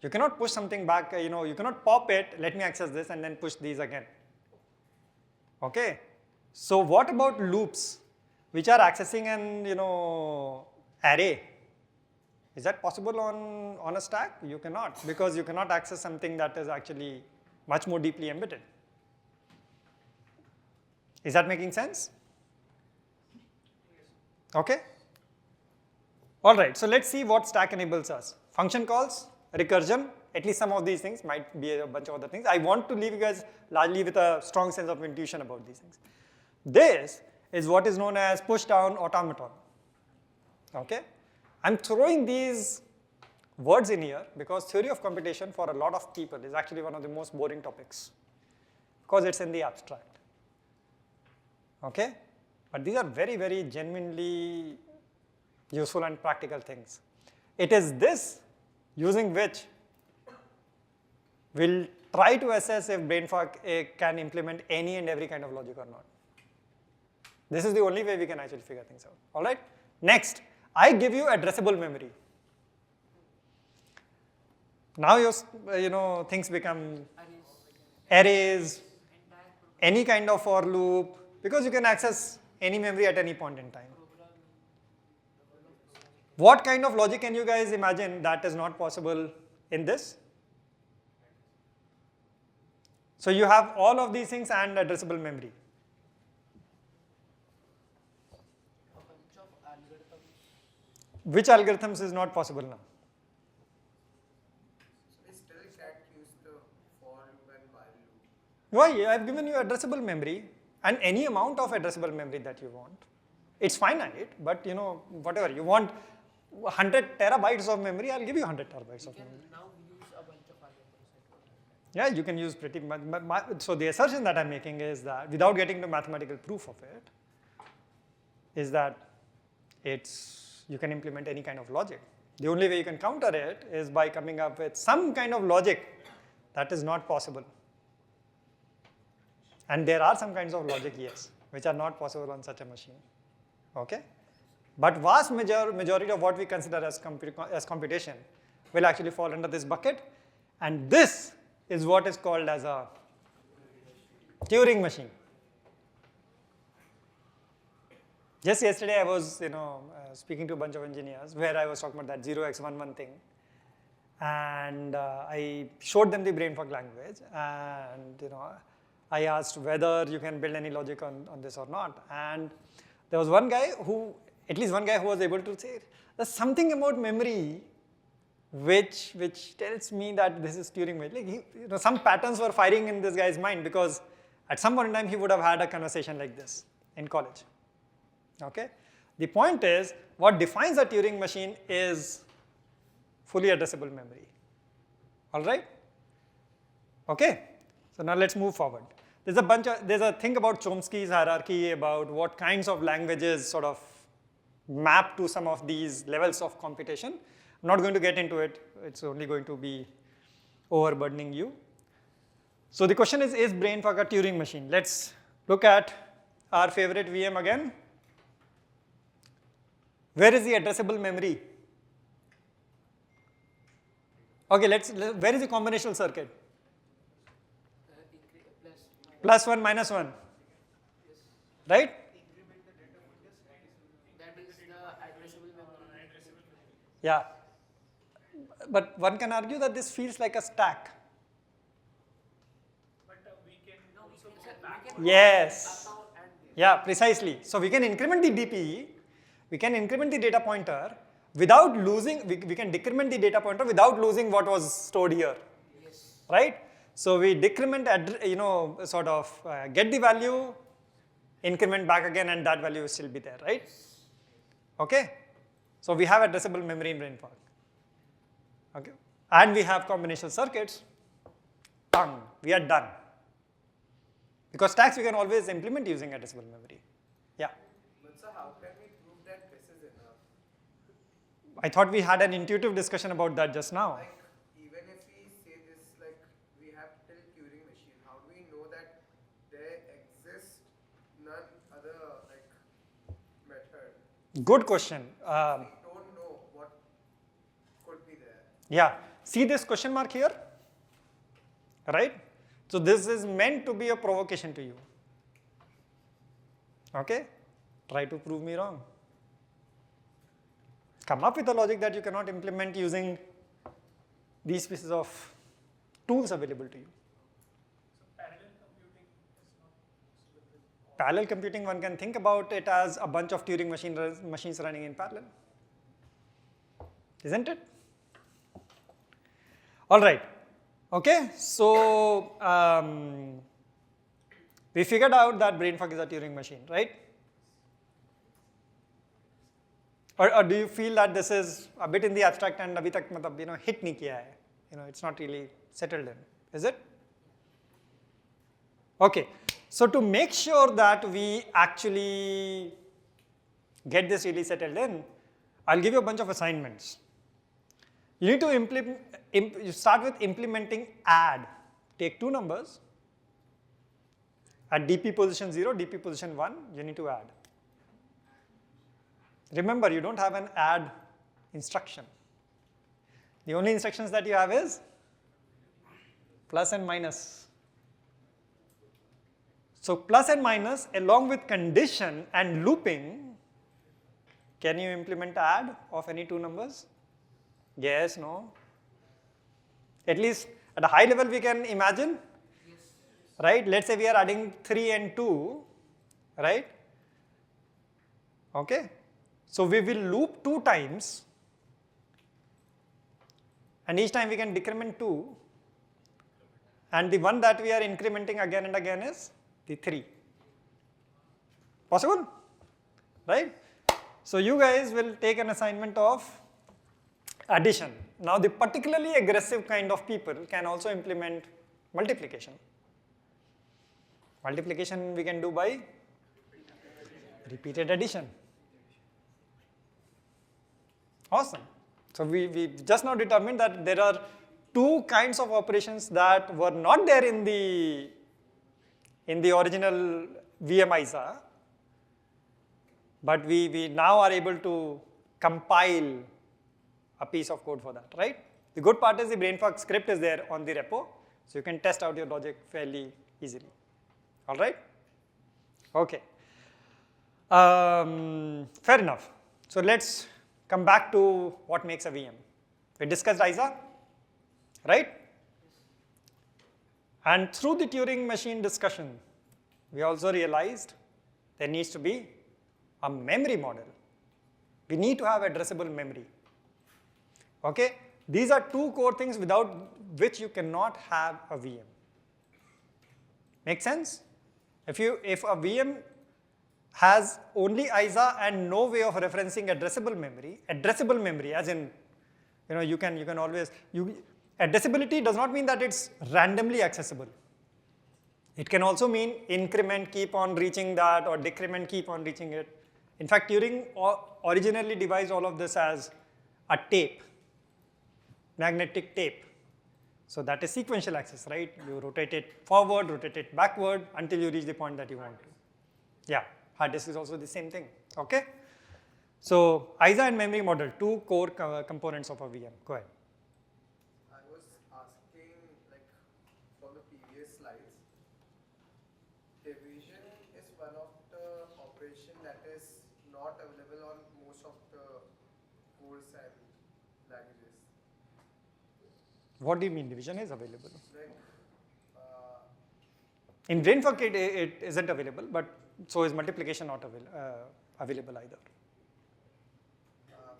You cannot push something back, you cannot pop it, let me access this and then push these again. Okay? So what about loops, which are accessing an, array? Is that possible on a stack? You cannot, because you cannot access something that is actually much more deeply embedded. Is that making sense? Okay? All right, so let's see what stack enables us. Function calls, recursion, at least some of these things, might be a bunch of other things. I want to leave you guys largely with a strong sense of intuition about these things. This is what is known as push-down automaton. Okay? I'm throwing these words in here because theory of computation for a lot of people is actually one of the most boring topics because it's in the abstract. Okay? But these are very, very genuinely useful and practical things. It is this using which we'll try to assess if BrainFuck can implement any and every kind of logic or not. This is the only way we can actually figure things out. All right? Next, I give you addressable memory. Now things become arrays, any kind of for loop, because you can access any memory at any point in time. What kind of logic can you guys imagine that is not possible in this? So you have all of these things and addressable memory. A bunch of algorithms. Which algorithms is not possible now? So we still can't use the for loop and while loop. Why? I've given you addressable memory and any amount of addressable memory that you want. It's finite, but whatever. You want 100 terabytes of memory, I'll give you 100 terabytes of You can memory. now use a bunch of algorithms. Yeah, you can use pretty much. So the assertion that I'm making is that, without getting to mathematical proof of it, is that you can implement any kind of logic. The only way you can counter it is by coming up with some kind of logic that is not possible. And there are some kinds of logic, yes, which are not possible on such a machine. Okay? But vast majority of what we consider as computation will actually fall under this bucket. And this is what is called as a Turing machine. Just yesterday I was speaking to a bunch of engineers where I was talking about that 0x11 thing. And I showed them the BrainFuck language. And I asked whether you can build any logic on this or not. And there was at least one guy who was able to say, there's something about memory which tells me that this is Turing machine. Like some patterns were firing in this guy's mind because at some point in time he would have had a conversation like this in college. Okay? The point is, what defines a Turing machine is fully addressable memory. All right? Okay? So now let's move forward. There's a thing about Chomsky's hierarchy about what kinds of languages sort of map to some of these levels of computation. I'm not going to get into it. It's only going to be overburdening you. So the question is BrainFuck a Turing machine? Let's look at our favorite VM again. Where is the addressable memory? Okay, where is the combinational circuit? Plus +1, -1. Right? Yeah. But one can argue that this feels like a stack. But we can No, we also can, go sir, we back. can Yes. Up, down, and this. Yeah, precisely. So we can increment the DPE, we can increment the data pointer without losing, we can decrement the data pointer without losing what was stored here, Yes. right? So we decrement, sort of get the value, increment back again, and that value will still be there, right? Okay? So we have addressable memory in brain fog. Okay? And we have combinational circuits. Done. We are done. Because stacks we can always implement using addressable memory. Yeah. But sir, how can we prove that this is enough? I thought we had an intuitive discussion about that just now. Like, even if we say this, like, we have till Turing machine, how do we know that there exists none other, like, method? Good question. We don't know what could be there. Yeah. See this question mark here? Right? So this is meant to be a provocation to you. Okay? Try to prove me wrong. Come up with a logic that you cannot implement using these pieces of tools available to you. So parallel computing is not possible with all. Parallel computing, one can think about it as a bunch of Turing machines running in parallel. Isn't it? All right. Okay, so we figured out that brain fog is a Turing machine, right? Or do you feel that this is a bit in the abstract and abhi tak matlab, hit nahi kiya hai? It's not really settled in, is it? Okay, so to make sure that we actually get this really settled in, I'll give you a bunch of assignments. You need to you start with implementing add. Take two numbers. At DP position 0, DP position 1, you need to add. Remember, you don't have an add instruction. The only instructions that you have is plus and minus. So plus and minus along with condition and looping, can you implement add of any two numbers? Yes, no? At least at a high level we can imagine, right? Let's say we are adding 3 and 2, right? Okay? So we will loop 2 times and each time we can decrement 2 and the one that we are incrementing again and again is the 3. Possible? Right? So you guys will take an assignment of addition. Now the particularly aggressive kind of people can also implement multiplication. Multiplication we can do by repeated addition. Awesome. So we just now determined that there are 2 kinds of operations that were not there in the original VM ISA, but we now are able to compile a piece of code for that, right? The good part is the BrainFog script is there on the repo, so you can test out your logic fairly easily. All right? Okay. Fair enough. So let's come back to what makes a VM. We discussed ISA, right? And through the Turing machine discussion, we also realized there needs to be a memory model. We need to have addressable memory. Okay? These are 2 core things without which you cannot have a VM. Make sense? If a VM has only ISA and no way of referencing addressable memory as in, you can always, addressability does not mean that it's randomly accessible. It can also mean increment, keep on reaching that, or decrement, keep on reaching it. In fact, Turing originally devised all of this as a tape, magnetic tape. So that is sequential access, right? You rotate it forward, rotate it backward until you reach the point that you want to. Yeah, hard disk is also the same thing, okay? So ISA and memory model, 2 core components of a VM. Go ahead. I was asking, like, for the previous slides, division is one of the operation that is not available on most of the cores and languages. What do you mean division is available? Like, In brainfuck it isn't available, but so is multiplication not available either.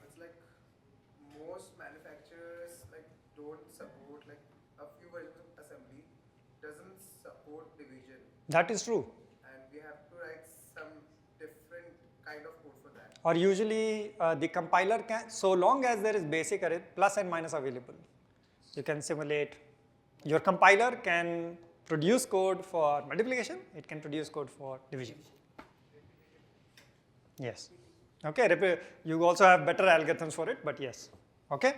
it's like most manufacturers like don't support like a few versions of assembly doesn't support division, That is true. and we have to write some different kind of code for that. Or usually the compiler can, so long as there is basic array plus and minus available, you can simulate. Your compiler can produce code for multiplication, it can produce code for division. Yes. Okay, you also have better algorithms for it, but yes. Okay.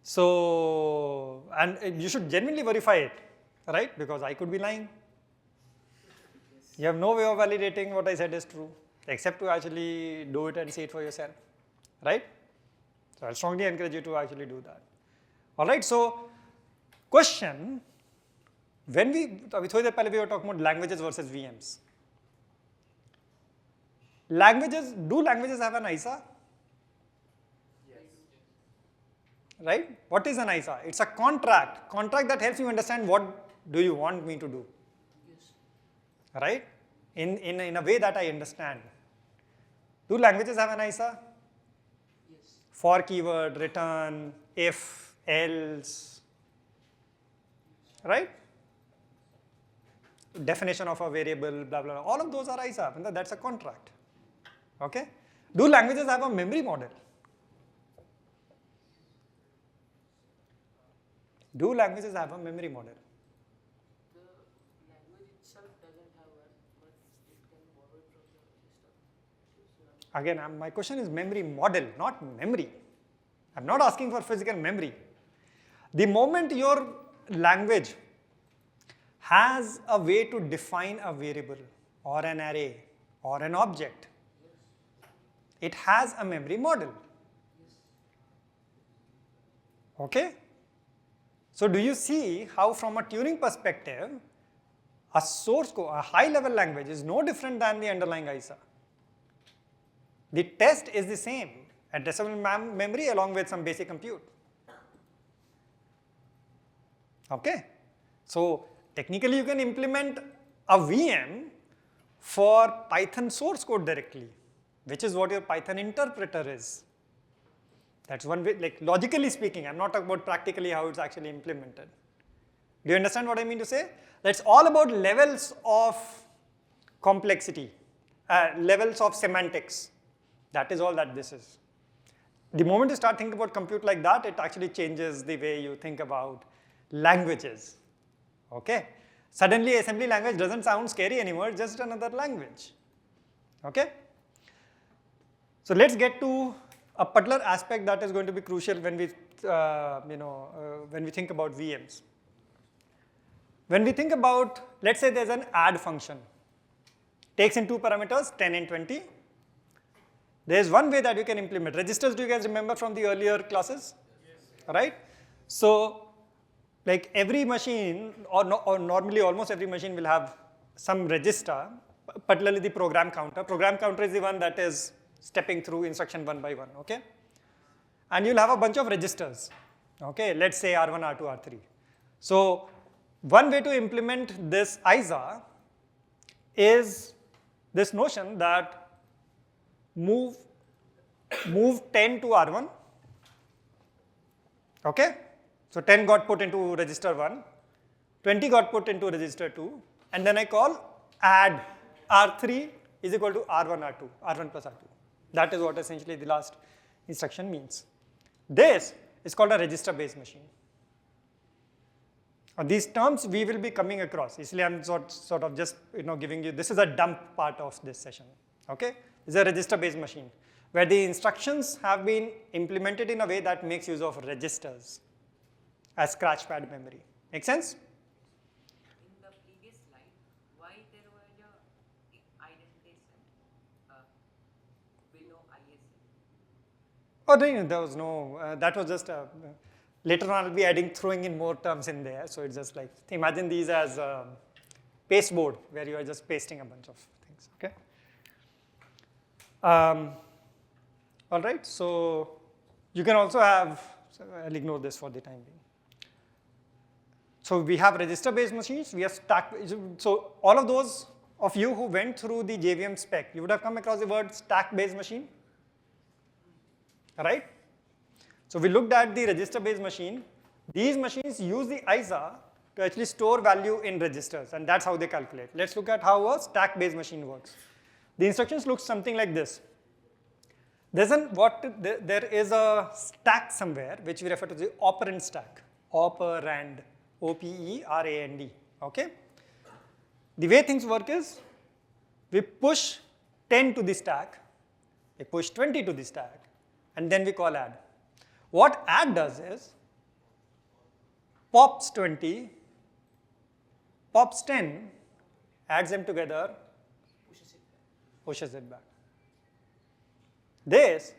So, and you should genuinely verify it, right? Because I could be lying. You have no way of validating what I said is true, except to actually do it and see it for yourself, right? So I'll strongly encourage you to actually do that. All right, so question, when we were talking about languages versus VMs. Do languages have an ISA? Yes. Right? What is an ISA? It's a contract that helps you understand what do you want me to do. Yes. Right? In a way that I understand. Do languages have an ISA? Yes. For keyword, return, if, else, right? Definition of a variable, blah, blah, blah. All of those are ISA. That's a contract. Okay? Do languages have a memory model? Do languages have a memory model? The language itself doesn't have one, but it can borrow it from the system. Again, my question is memory model, not memory. I'm not asking for physical memory. The moment your language has a way to define a variable or an array or an object, it has a memory model. Okay? So do you see how from a Turing perspective, a source code, a high level language is no different than the underlying ISA. The test is the same, addressable memory along with some basic compute. Okay? So technically you can implement a VM for Python source code directly, which is what your Python interpreter is. That's one way, like logically speaking, I'm not talking about practically how it's actually implemented. Do you understand what I mean to say? That's all about levels of complexity, levels of semantics. That is all that this is. The moment you start thinking about compute like that, it actually changes the way you think about languages. Okay? Suddenly assembly language doesn't sound scary anymore, it's just another language. Okay? So let's get to a particular aspect that is going to be crucial when we, when we think about VMs. When we think about, let's say there's an add function, takes in two parameters, 10 and 20. There's one way that you can implement registers. Do you guys remember from the earlier classes? Yes. Right? So, like every machine, or normally almost every machine will have some register, particularly the program counter. Program counter is the one that is stepping through instruction one by one, okay? And you'll have a bunch of registers, okay? Let's say R1, R2, R3. So one way to implement this ISA is this notion that move 10 to R1, okay? So 10 got put into register 1, 20 got put into register 2, and then I call add R3 is equal to R1, R2, R1 plus R2. That is what essentially the last instruction means. This is called a register-based machine. These terms we will be coming across. Usually I'm sort of just giving you, this is a dump part of this session. Okay? It's a register-based machine where the instructions have been implemented in a way that makes use of registers as scratchpad memory. Make sense? In the previous slide, why there was a indentation below ISA? Oh, no, there was no, that was just, later on I'll be throwing in more terms in there. So it's just like, imagine these as pasteboard where you are just pasting a bunch of things, okay? All right, so you can also have I'll ignore this for the time being. So we have register-based machines, we have stack. So all of those of you who went through the JVM spec, you would have come across the word stack-based machine, right? So we looked at the register-based machine. These machines use the ISA to actually store value in registers, and that's how they calculate. Let's look at how a stack-based machine works. The instructions look something like this. There is a stack somewhere which we refer to as the operand stack, operand, O-P-E-R-A-N-D, okay? The way things work is, we push 10 to the stack, we push 20 to the stack, and then we call add. What add does is, pops 20, pops 10, adds them together, pushes it back. This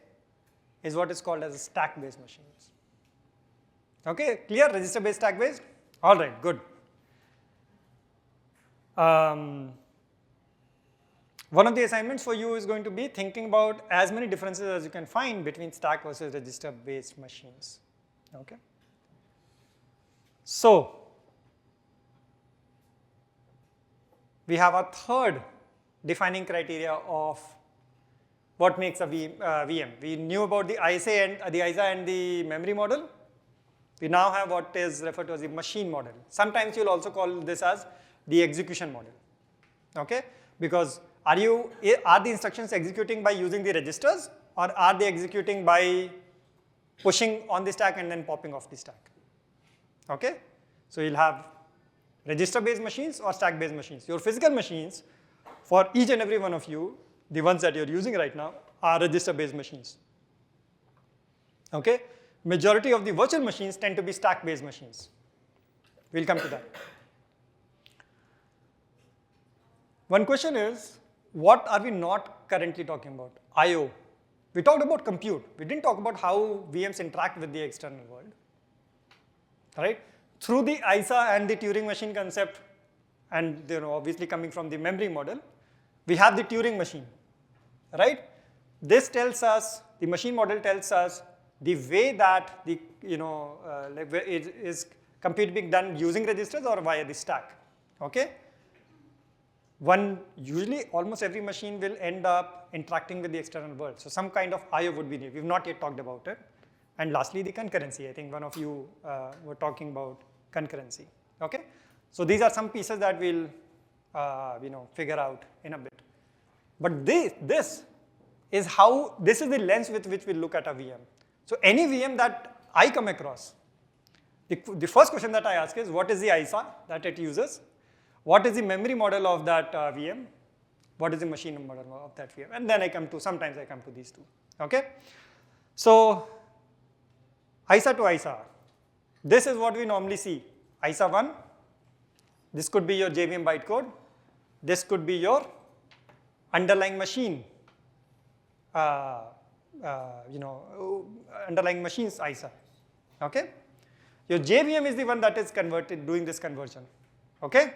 is what is called as a stack-based machines. Okay, clear? Register-based, stack-based? All right, good. One of the assignments for you is going to be thinking about as many differences as you can find between stack versus register-based machines. Okay. So, we have a third defining criteria of what makes a VM. We knew about the ISA and the memory model. We now have what is referred to as the machine model. Sometimes you'll also call this as the execution model. Okay? Because are the instructions executing by using the registers, or are they executing by pushing on the stack and then popping off the stack? Okay? So you'll have register-based machines or stack-based machines. Your physical machines, for each and every one of you, the ones that you're using right now, are register-based machines. Okay? Majority of the virtual machines tend to be stack-based machines. We'll come to that. One question is, what are we not currently talking about? I/O. We talked about compute. We didn't talk about how VMs interact with the external world. Right? Through the ISA and the Turing machine concept, and obviously coming from the memory model, we have the Turing machine. Right? This tells us, the machine model tells us the way that the is compute being done using registers or via the stack. Okay? Usually almost every machine will end up interacting with the external world. So some kind of I/O would be needed. We've not yet talked about it. And lastly, the concurrency. I think one of you were talking about concurrency. Okay? So these are some pieces that we'll figure out in a bit. But this is the lens with which we look at a VM. So any VM that I come across, the first question that I ask is, what is the ISA that it uses? What is the memory model of that VM? What is the machine model of that VM? And then sometimes I come to these two. Okay? So ISA to ISA. This is what we normally see. ISA 1, this could be your JVM bytecode. This could be your underlying machine, underlying machine's ISA. Okay? Your JVM is the one that is doing this conversion. Okay?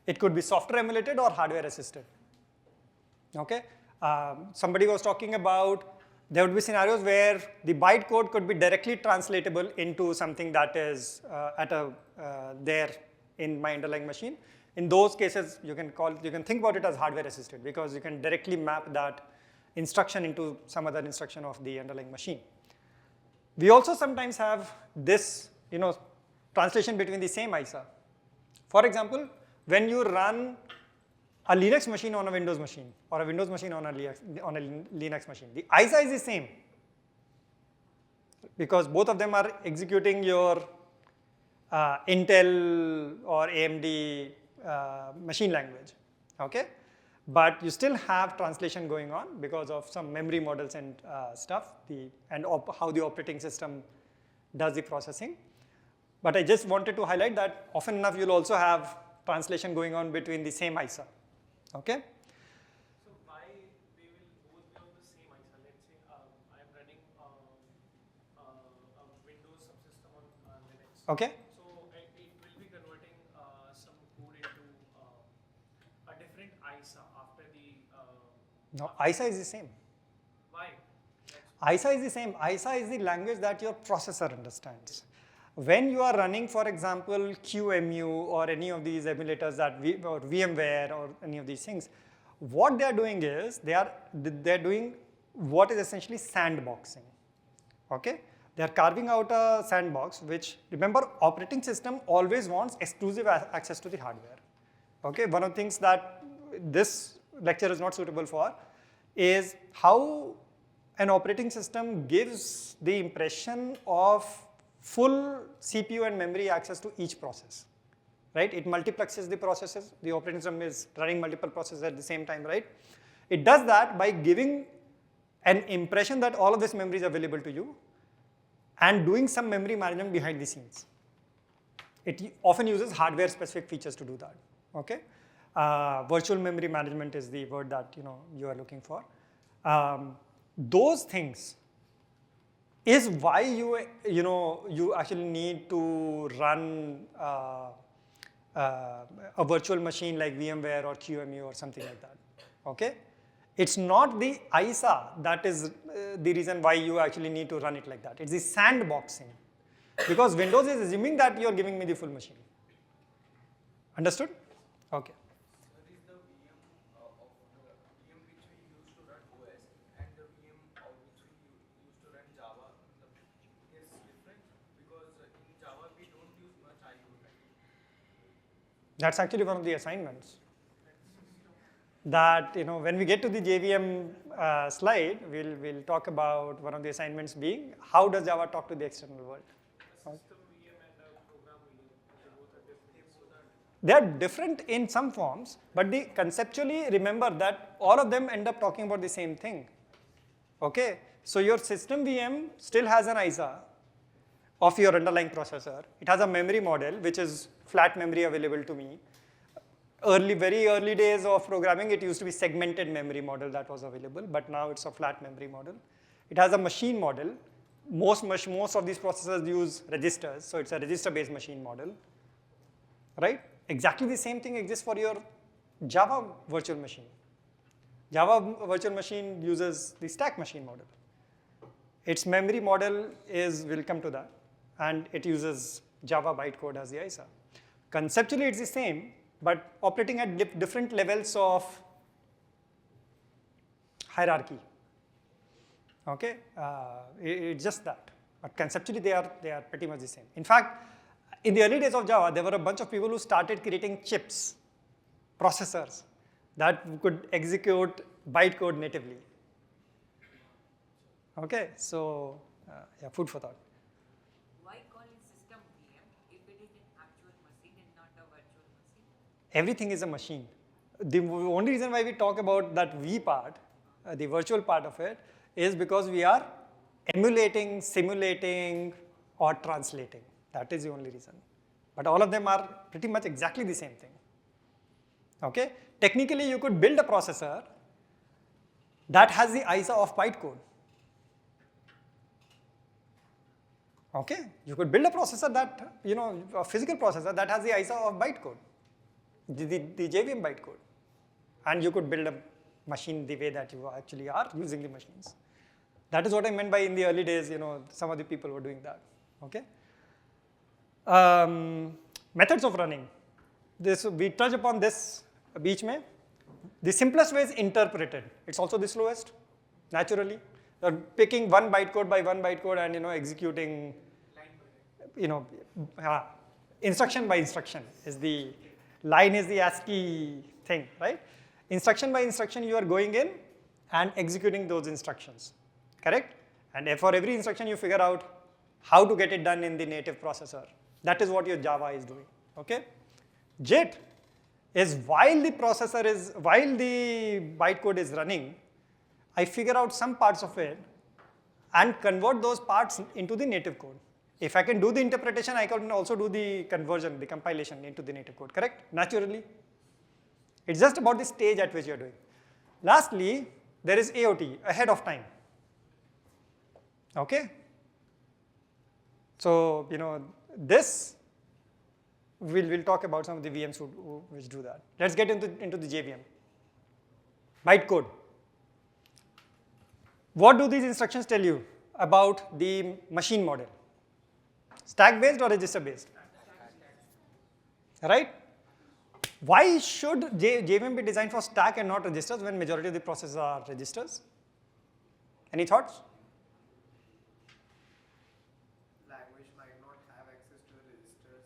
It could be software emulated or hardware assisted. Okay? Somebody was talking about there would be scenarios where the bytecode could be directly translatable into something that is there in my underlying machine. In those cases, you can think about it as hardware assisted, because you can directly map that instruction into some other instruction of the underlying machine. We also sometimes have this, translation between the same ISA. For example, when you run a Linux machine on a Windows machine, or a Windows machine on a Linux machine, the ISA is the same, because both of them are executing your Intel or AMD machine language. Okay? But you still have translation going on because of some memory models and stuff, how the operating system does the processing. But I just wanted to highlight that often enough you'll also have translation going on between the same ISA. Okay? So why they will both be on the same ISA? Let's say I am running a Windows subsystem on Linux. Okay? So it will be converting some code into a different ISA after the. No, ISA is the same. Why? ISA is the same. ISA is the language that your processor understands. When you are running, for example, QEMU or any of these emulators or VMware or any of these things, what they are doing is they are doing what is essentially sandboxing. Okay, they are carving out a sandbox. Which, remember, operating system always wants exclusive access to the hardware. Okay, one of the things that this lecture is not suitable for is how an operating system gives the impression of full CPU and memory access to each process, right? It multiplexes the processes. The operating system is running multiple processes at the same time, right? It does that by giving an impression that all of this memory is available to you and doing some memory management behind the scenes. It often uses hardware-specific features to do that, okay? Virtual memory management is the word that you are looking for. Those things is why you actually need to run a virtual machine like VMware or QEMU or something like that. Okay, it's not the ISA that is the reason why you actually need to run it like that. It's the sandboxing, because Windows is assuming that you are giving me the full machine. Understood? Okay. What is the VM of the VM which we use to run OS and the VM which we use to run Java is different, because in Java we don't use much IO. That's actually one of the assignments. That when we get to the JVM slide, we'll talk about one of the assignments being how does Java talk to the external world. System VM and program VM, they both are different. They are different in some forms, but conceptually remember that all of them end up talking about the same thing. Okay, so your system VM still has an ISA of your underlying processor. It has a memory model, which is flat memory available to me. Very early days of programming, it used to be segmented memory model that was available, but now it's a flat memory model. It has a machine model. Most of these processors use registers, so it's a register-based machine model, right? Exactly the same thing exists for your Java virtual machine. Java virtual machine uses the stack machine model. Its memory model will come to that, and it uses Java bytecode as the ISA. Conceptually, it's the same, but operating at different levels of hierarchy. Okay, it's just that. But conceptually, they are pretty much the same. In fact, in the early days of Java, there were a bunch of people who started creating chips, processors, that could execute bytecode natively. Okay, so yeah, food for thought. Why call it system VM if it is an actual machine and not a virtual machine? Everything is a machine. The only reason why we talk about that V part, the virtual part of it, is because we are emulating, simulating, or translating. That is the only reason. But all of them are pretty much exactly the same thing. Okay? Technically, you could build a processor that has the ISA of bytecode. Okay? You could build a processor that, a physical processor that has the ISA of bytecode, the JVM bytecode. And you could build a machine the way that you actually are using the machines. That is what I meant by in the early days, some of the people were doing that. Okay? Methods of running. We touch upon this beach mein. The simplest way is interpreted. It's also the slowest, naturally. You're picking one bytecode by one bytecode and executing, instruction by instruction is the line is the ASCII thing, right? Instruction by instruction, you are going in and executing those instructions, correct? And for every instruction, you figure out how to get it done in the native processor. That is what your Java is doing, okay? JIT is while the bytecode is running, I figure out some parts of it and convert those parts into the native code. If I can do the interpretation, I can also do the conversion, the compilation into the native code, correct? Naturally. It's just about the stage at which you're doing. Lastly, there is AOT, ahead of time. Okay? So, this, we'll talk about some of the VMs which do that. Let's get into the JVM. Bytecode. What do these instructions tell you about the machine model? Stack based or register based? Right? Why should JVM be designed for stack and not registers when majority of the processes are registers? Any thoughts? Language might not have access to registers.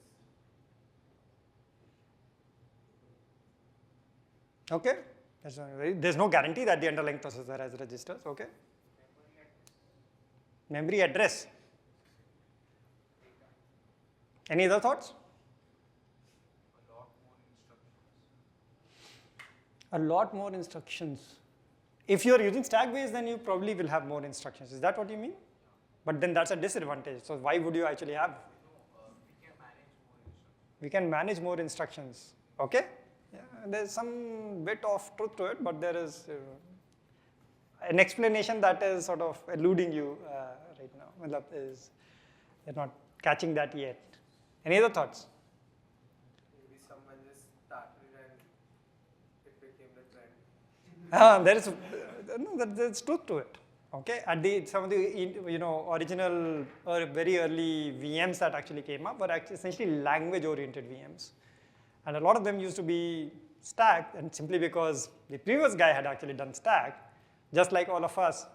Okay, there's no guarantee that the underlying processor has registers. Okay. Memory address. Any other thoughts? A lot more instructions. If you are using stack based, then you probably will have more instructions. Is that what you mean? But then that's a disadvantage. So why would you actually have? We can manage more instructions. Okay? Yeah, there's some bit of truth to it, but there is an explanation that is sort of eluding you right now. You're not catching that yet. Any other thoughts? Maybe someone just started and it became the trend. There is there's truth to it. Okay, at some of the original or very early VMs that actually came up were actually essentially language-oriented VMs, and a lot of them used to be stacked, and simply because the previous guy had actually done stack, just like all of us.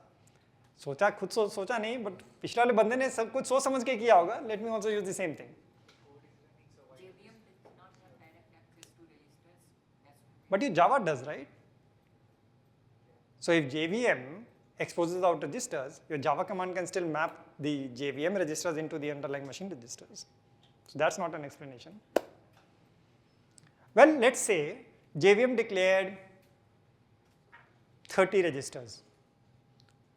सोचा खुद सोचा नहीं, but पिछले वाले बंदे ने सब कुछ सोच समझ के किया होगा. Let me also use the same thing. JVM does not have direct access to registers. But your Java does, right? So if JVM exposes out registers, your Java command can still map the JVM registers into the underlying machine registers. So that's not an explanation. Well, let's say JVM declared 30 registers.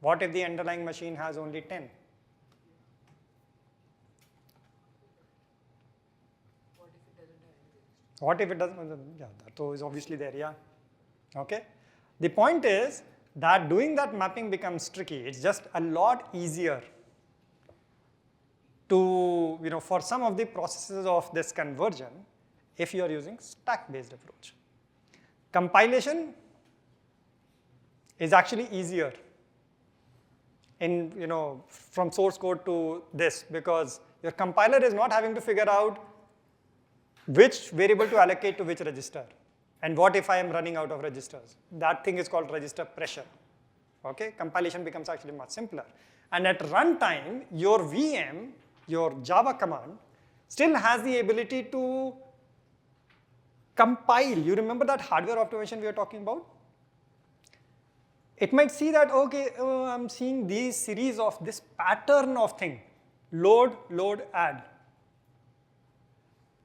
What if the underlying machine has only 10? What if it doesn't? Yeah, that is obviously there, yeah. Okay. The point is that doing that mapping becomes tricky. It's just a lot easier to, for some of the processes of this conversion if you are using stack-based approach. Compilation is actually easier in, from source code to this, because your compiler is not having to figure out which variable to allocate to which register. And what if I am running out of registers? That thing is called register pressure. Okay, compilation becomes actually much simpler. And at runtime, your VM, your Java command, still has the ability to compile. You remember that hardware optimization we were talking about? It might see that, okay, I'm seeing these series of this pattern of thing, load, add.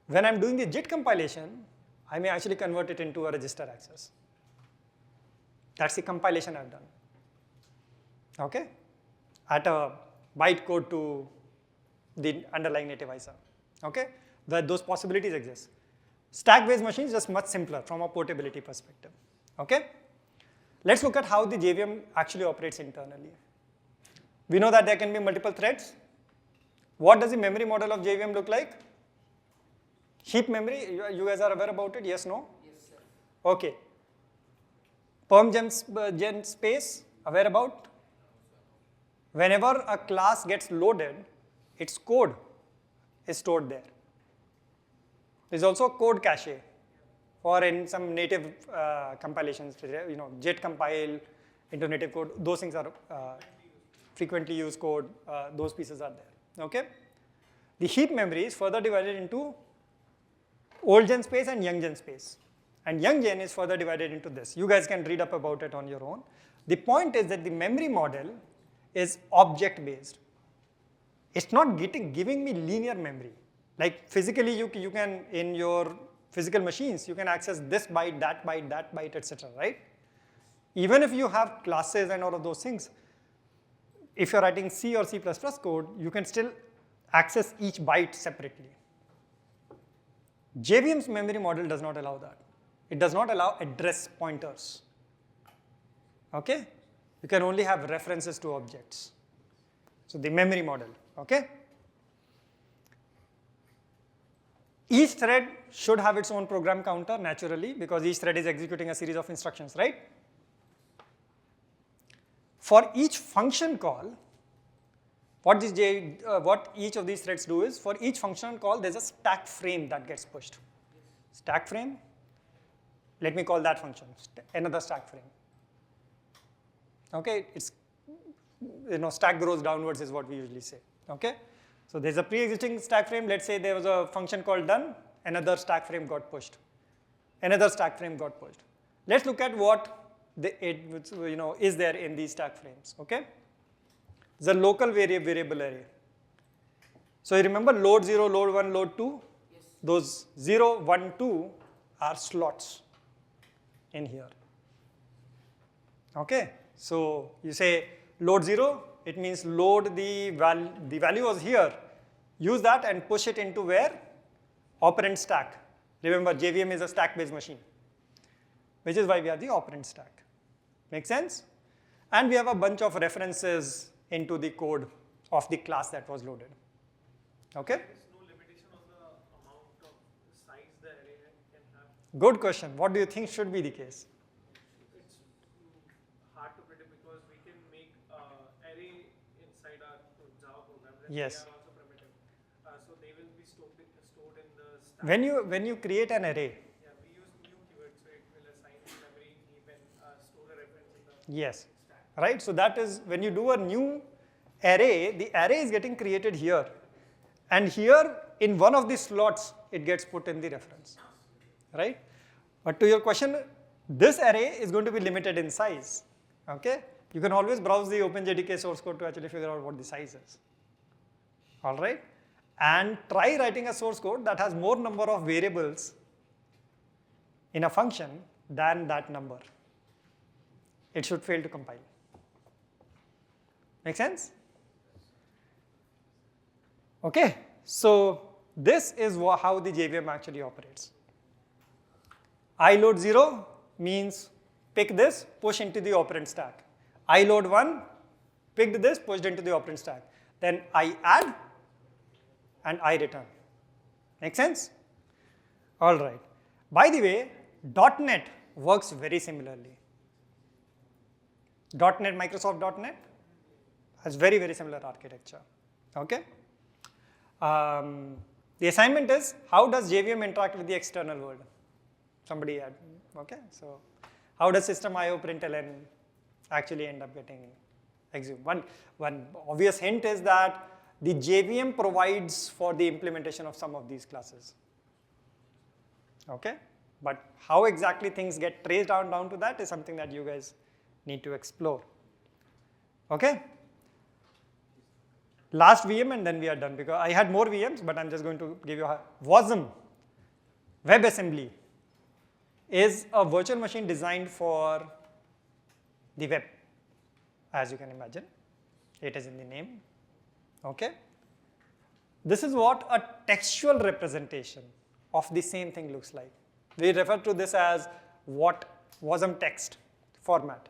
When I'm doing the JIT compilation, I may actually convert it into a register access. That's the compilation I've done. Okay? At a bytecode to the underlying native ISA. Okay? Those possibilities exist. Stack-based machines just much simpler from a portability perspective. Okay? Let's look at how the JVM actually operates internally. We know that there can be multiple threads. What does the memory model of JVM look like? Heap memory, you guys are aware about it? Yes, no? Yes, sir. Okay. Perm gen space, aware about? Whenever a class gets loaded, its code is stored there. There's also a code cache, or in some native compilations, JIT compile into native code, those things are frequently used code, those pieces are there, okay? The heap memory is further divided into old gen space and young gen space. And young gen is further divided into this. You guys can read up about it on your own. The point is that the memory model is object based. It's not giving me linear memory. Like physically you can, in your physical machines, you can access this byte, that byte, etc., right? Even if you have classes and all of those things, if you're writing C or C++ code, you can still access each byte separately. JVM's memory model does not allow that. It does not allow address pointers. Okay? You can only have references to objects. So the memory model, okay? Each thread should have its own program counter naturally, because each thread is executing a series of instructions, right? for each function call, what each of these threads do is, for each function call, there's a stack frame that gets pushed. Stack frame, let me call that function, another stack frame. Okay, it's, stack grows downwards is what we usually say. Okay, so there's a pre-existing stack frame. Let's say there was a function called done, another stack frame got pushed. Another stack frame got pushed. Let's look at what is there in these stack frames. Okay, the local variable array. So you remember load 0, load 1, load 2? Yes. Those 0, 1, 2 are slots in here. Okay, so you say load 0, it means load the value was here. Use that and push it into where? Operand stack. Remember, JVM is a stack-based machine, which is why we have the operand stack. Make sense? And we have a bunch of references into the code of the class that was loaded. Okay? There is no limitation on the amount of size the array can have. Good question. What do you think should be the case? It's hard to predict because we can make array inside our Java program. Yes. They are also primitive, so they will be stored in the stack. When you create an array, Yeah, we use new keywords, so it will assign memory, heap, and store a reference in the yes, stack. right? So that is when you do a new array, the array is getting created here. And here in one of the slots, it gets put in the reference, right? But to your question, this array is going to be limited in size, okay? You can always browse the OpenJDK source code to actually figure out what the size is, all right? And try writing a source code that has more number of variables in a function than that number. It should fail to compile. Make sense? Okay, so this is how the JVM actually operates. I load 0 means pick this, push into the operand stack. I load 1, picked this, pushed into the operand stack. Then I add and I return. Make sense? All right. By the way, .NET works very similarly. .NET, Microsoft .NET has very, very similar architecture. Okay? The assignment is, how does JVM interact with the external world? Somebody had, okay? So how does system IO println actually end up getting executed? One obvious hint is that the JVM provides for the implementation of some of these classes. Okay? But how exactly things get traced down to that is something that you guys need to explore. Okay? Last VM and then we are done, because I had more VMs, but I'm just going to give you a WASM, WebAssembly, is a virtual machine designed for the web, as you can imagine. It is in the name. Okay? This is what a textual representation of the same thing looks like. We refer to this as what WASM text format.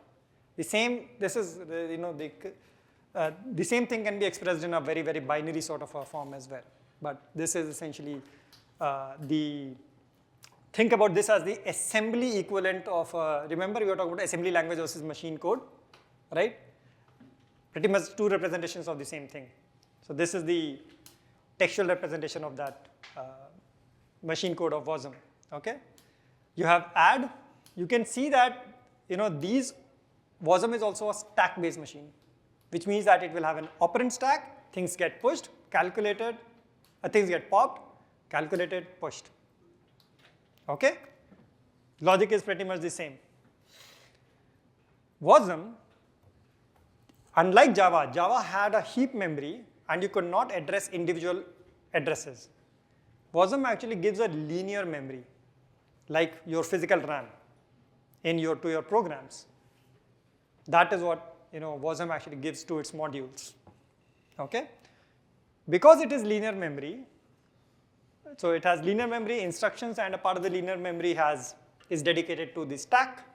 The same, this is, the same thing can be expressed in a very, very binary sort of a form as well. But this is essentially think about this as the assembly equivalent of, remember we were talking about assembly language versus machine code, right? Pretty much two representations of the same thing. So this is the textual representation of that machine code of WASM, okay? You have add, you can see that, WASM is also a stack-based machine, which means that it will have an operand stack, things get pushed, calculated, things get popped, calculated, pushed. Okay? Logic is pretty much the same. WASM, unlike Java, Java had a heap memory and you could not address individual addresses. WASM actually gives a linear memory, like your physical RAM to your programs. That is what WASM actually gives to its modules. Okay? Because it is linear memory, so it has linear memory instructions, and a part of the linear memory is dedicated to the stack,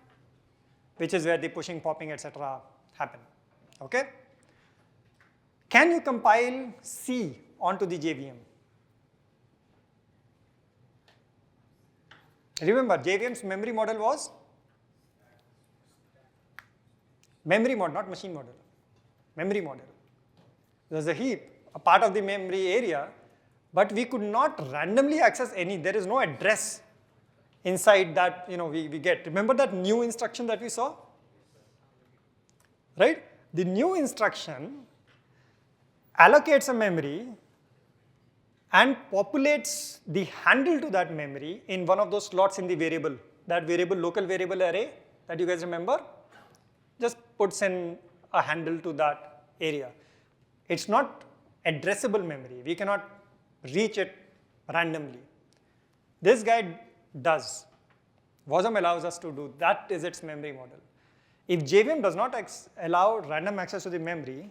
which is where the pushing, popping, etc. happen. Okay? Can you compile C onto the JVM? Remember, JVM's memory model was Memory model, not machine model. Memory model. There's a heap, a part of the memory area, but we could not randomly access any. There is no address inside that we get. Remember that new instruction that we saw? Right? The new instruction allocates a memory and populates the handle to that memory in one of those slots in the variable. That variable, local variable array that you guys remember, just puts in a handle to that area. It's not addressable memory. We cannot reach it randomly. This guy does. WASM allows us to do. That is its memory model. If JVM does not allow random access to the memory,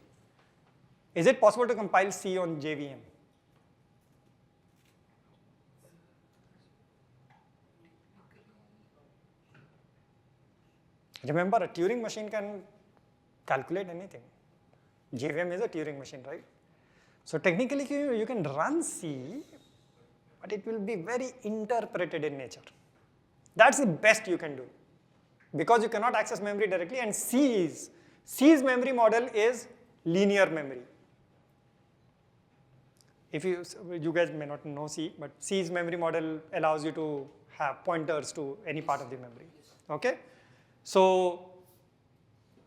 is it possible to compile C on JVM? Remember, a Turing machine can calculate anything. JVM is a Turing machine, right? So technically, you can run C, but it will be very interpreted in nature. That's the best you can do, because you cannot access memory directly, and C's memory model is linear memory. If you guys may not know C, but C's memory model allows you to have pointers to any part of the memory. Okay? So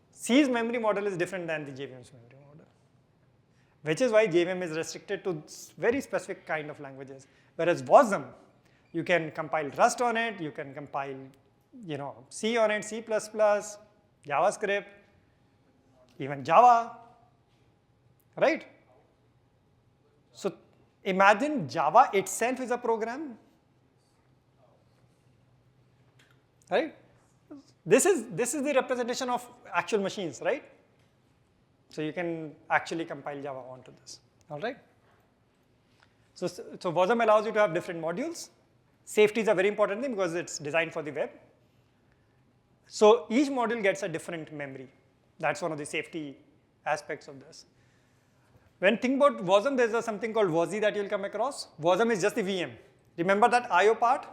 C's memory model is different than the JVM's memory model, which is why JVM is restricted to very specific kind of languages. Whereas WASM, you can compile Rust on it, you can compile C on it, C++, JavaScript, even Java, right? So imagine Java itself is a program, right? This is the representation of actual machines, right? So you can actually compile Java onto this, all right? So WASM allows you to have different modules. Safety is a very important thing because it's designed for the web. So each module gets a different memory. That's one of the safety aspects of this. When think about WASM, there's something called WASI that you'll come across. WASM is just the VM. Remember that I/O part?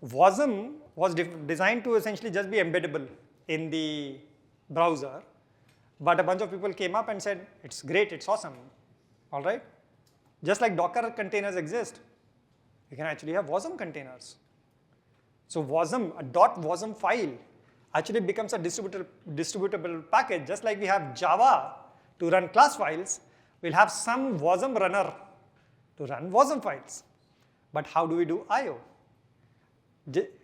WASM was designed to essentially just be embeddable in the browser, but a bunch of people came up and said, it's great, it's awesome, all right? Just like Docker containers exist, you can actually have WASM containers. So WASM, a .wasm file actually becomes a distributable package. Just like we have Java to run class files, we'll have some WASM runner to run WASM files. But how do we do I/O?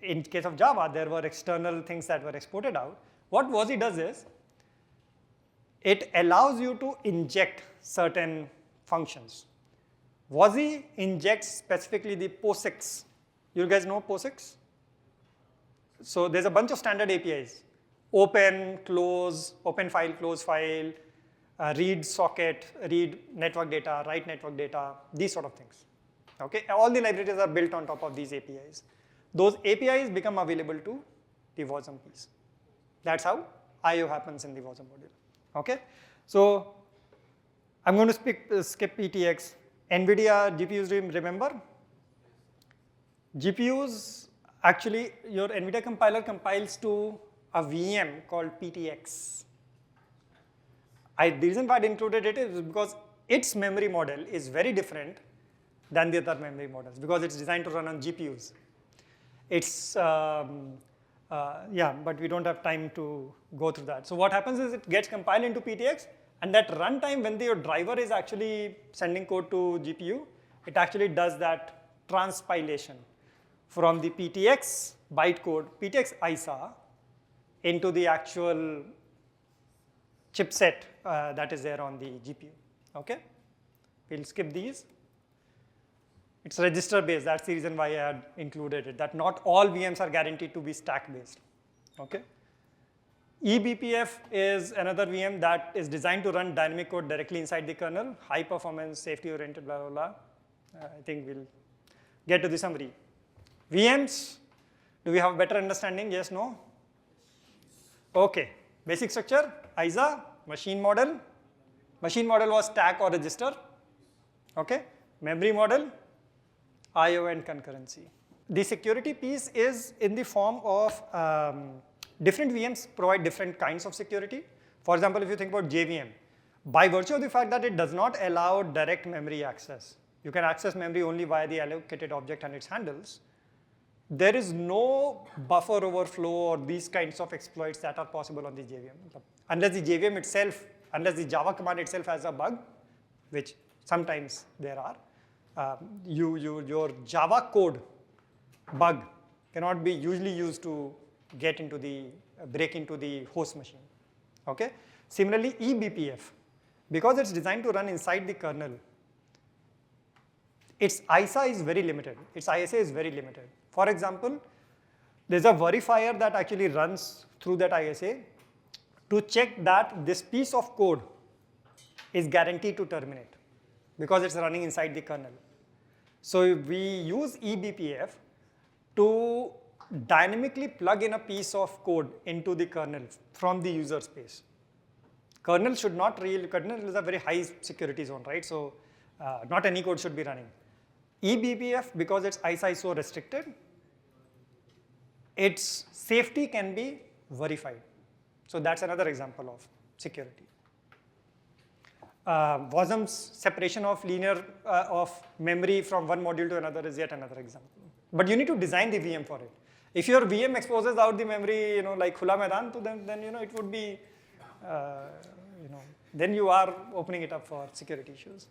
In case of Java, there were external things that were exported out. What WASI does is, it allows you to inject certain functions. WASI injects specifically the POSIX. You guys know POSIX? So there's a bunch of standard APIs. Open, close, open file, close file, read socket, read network data, write network data, these sort of things. Okay? All the libraries are built on top of these APIs. Those APIs become available to the WASM piece. That's how I/O happens in the WASM module. Okay? So I'm going to skip PTX. NVIDIA GPUs, remember? GPUs, actually, your NVIDIA compiler compiles to a VM called PTX. The reason why I included it is because its memory model is very different than the other memory models, because it's designed to run on GPUs. It's, but we don't have time to go through that. So what happens is it gets compiled into PTX, and that runtime, when your driver is actually sending code to GPU, it actually does that transpilation from the PTX bytecode, PTX ISA, into the actual chipset that is there on the GPU. Okay? We'll skip these. It's register based. That's the reason why I had included it, that not all VMs are guaranteed to be stack based. Okay? eBPF is another VM that is designed to run dynamic code directly inside the kernel, high performance, safety oriented, blah, blah, blah. I think we'll get to the summary. VMs, do we have a better understanding? Yes, no? Okay, basic structure, ISA, machine model. Machine model was stack or register. Okay, memory model, I/O and concurrency. The security piece is in the form of different VMs provide different kinds of security. For example, if you think about JVM, by virtue of the fact that it does not allow direct memory access, you can access memory only via the allocated object and its handles, there is no buffer overflow or these kinds of exploits that are possible on the JVM. Unless the JVM itself, unless the Java command itself has a bug, which sometimes there are, your Java code bug cannot be usually used to get into the, break into the host machine, okay? Similarly, eBPF, because it's designed to run inside the kernel, its ISA is very limited, its ISA is very limited. For example, there's a verifier that actually runs through that ISA to check that this piece of code is guaranteed to terminate because it's running inside the kernel. So we use eBPF to dynamically plug in a piece of code into the kernel from the user space. Kernel is a very high security zone, right? So not any code should be running. eBPF, because its ISA is so restricted, its safety can be verified. So that's another example of security. WASM's separation of linear of memory from one module to another is yet another example. But you need to design the VM for it. If your VM exposes out the memory, like khula maidan, to then it would be, then you are opening it up for security issues.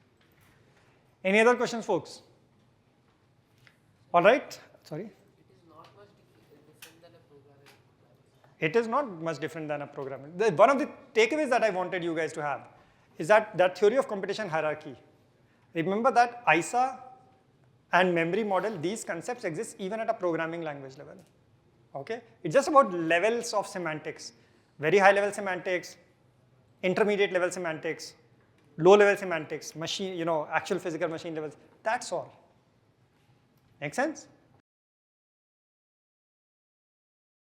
Any other questions, folks? All right. Sorry. It is not much different than a programming. It is not much different than a programming. One of the takeaways that I wanted you guys to have is that theory of computation hierarchy. Remember that ISA and memory model, these concepts exist even at a programming language level. Okay? It's just about levels of semantics. Very high level semantics, intermediate level semantics, low level semantics, machine, actual physical machine levels. That's all. Make sense?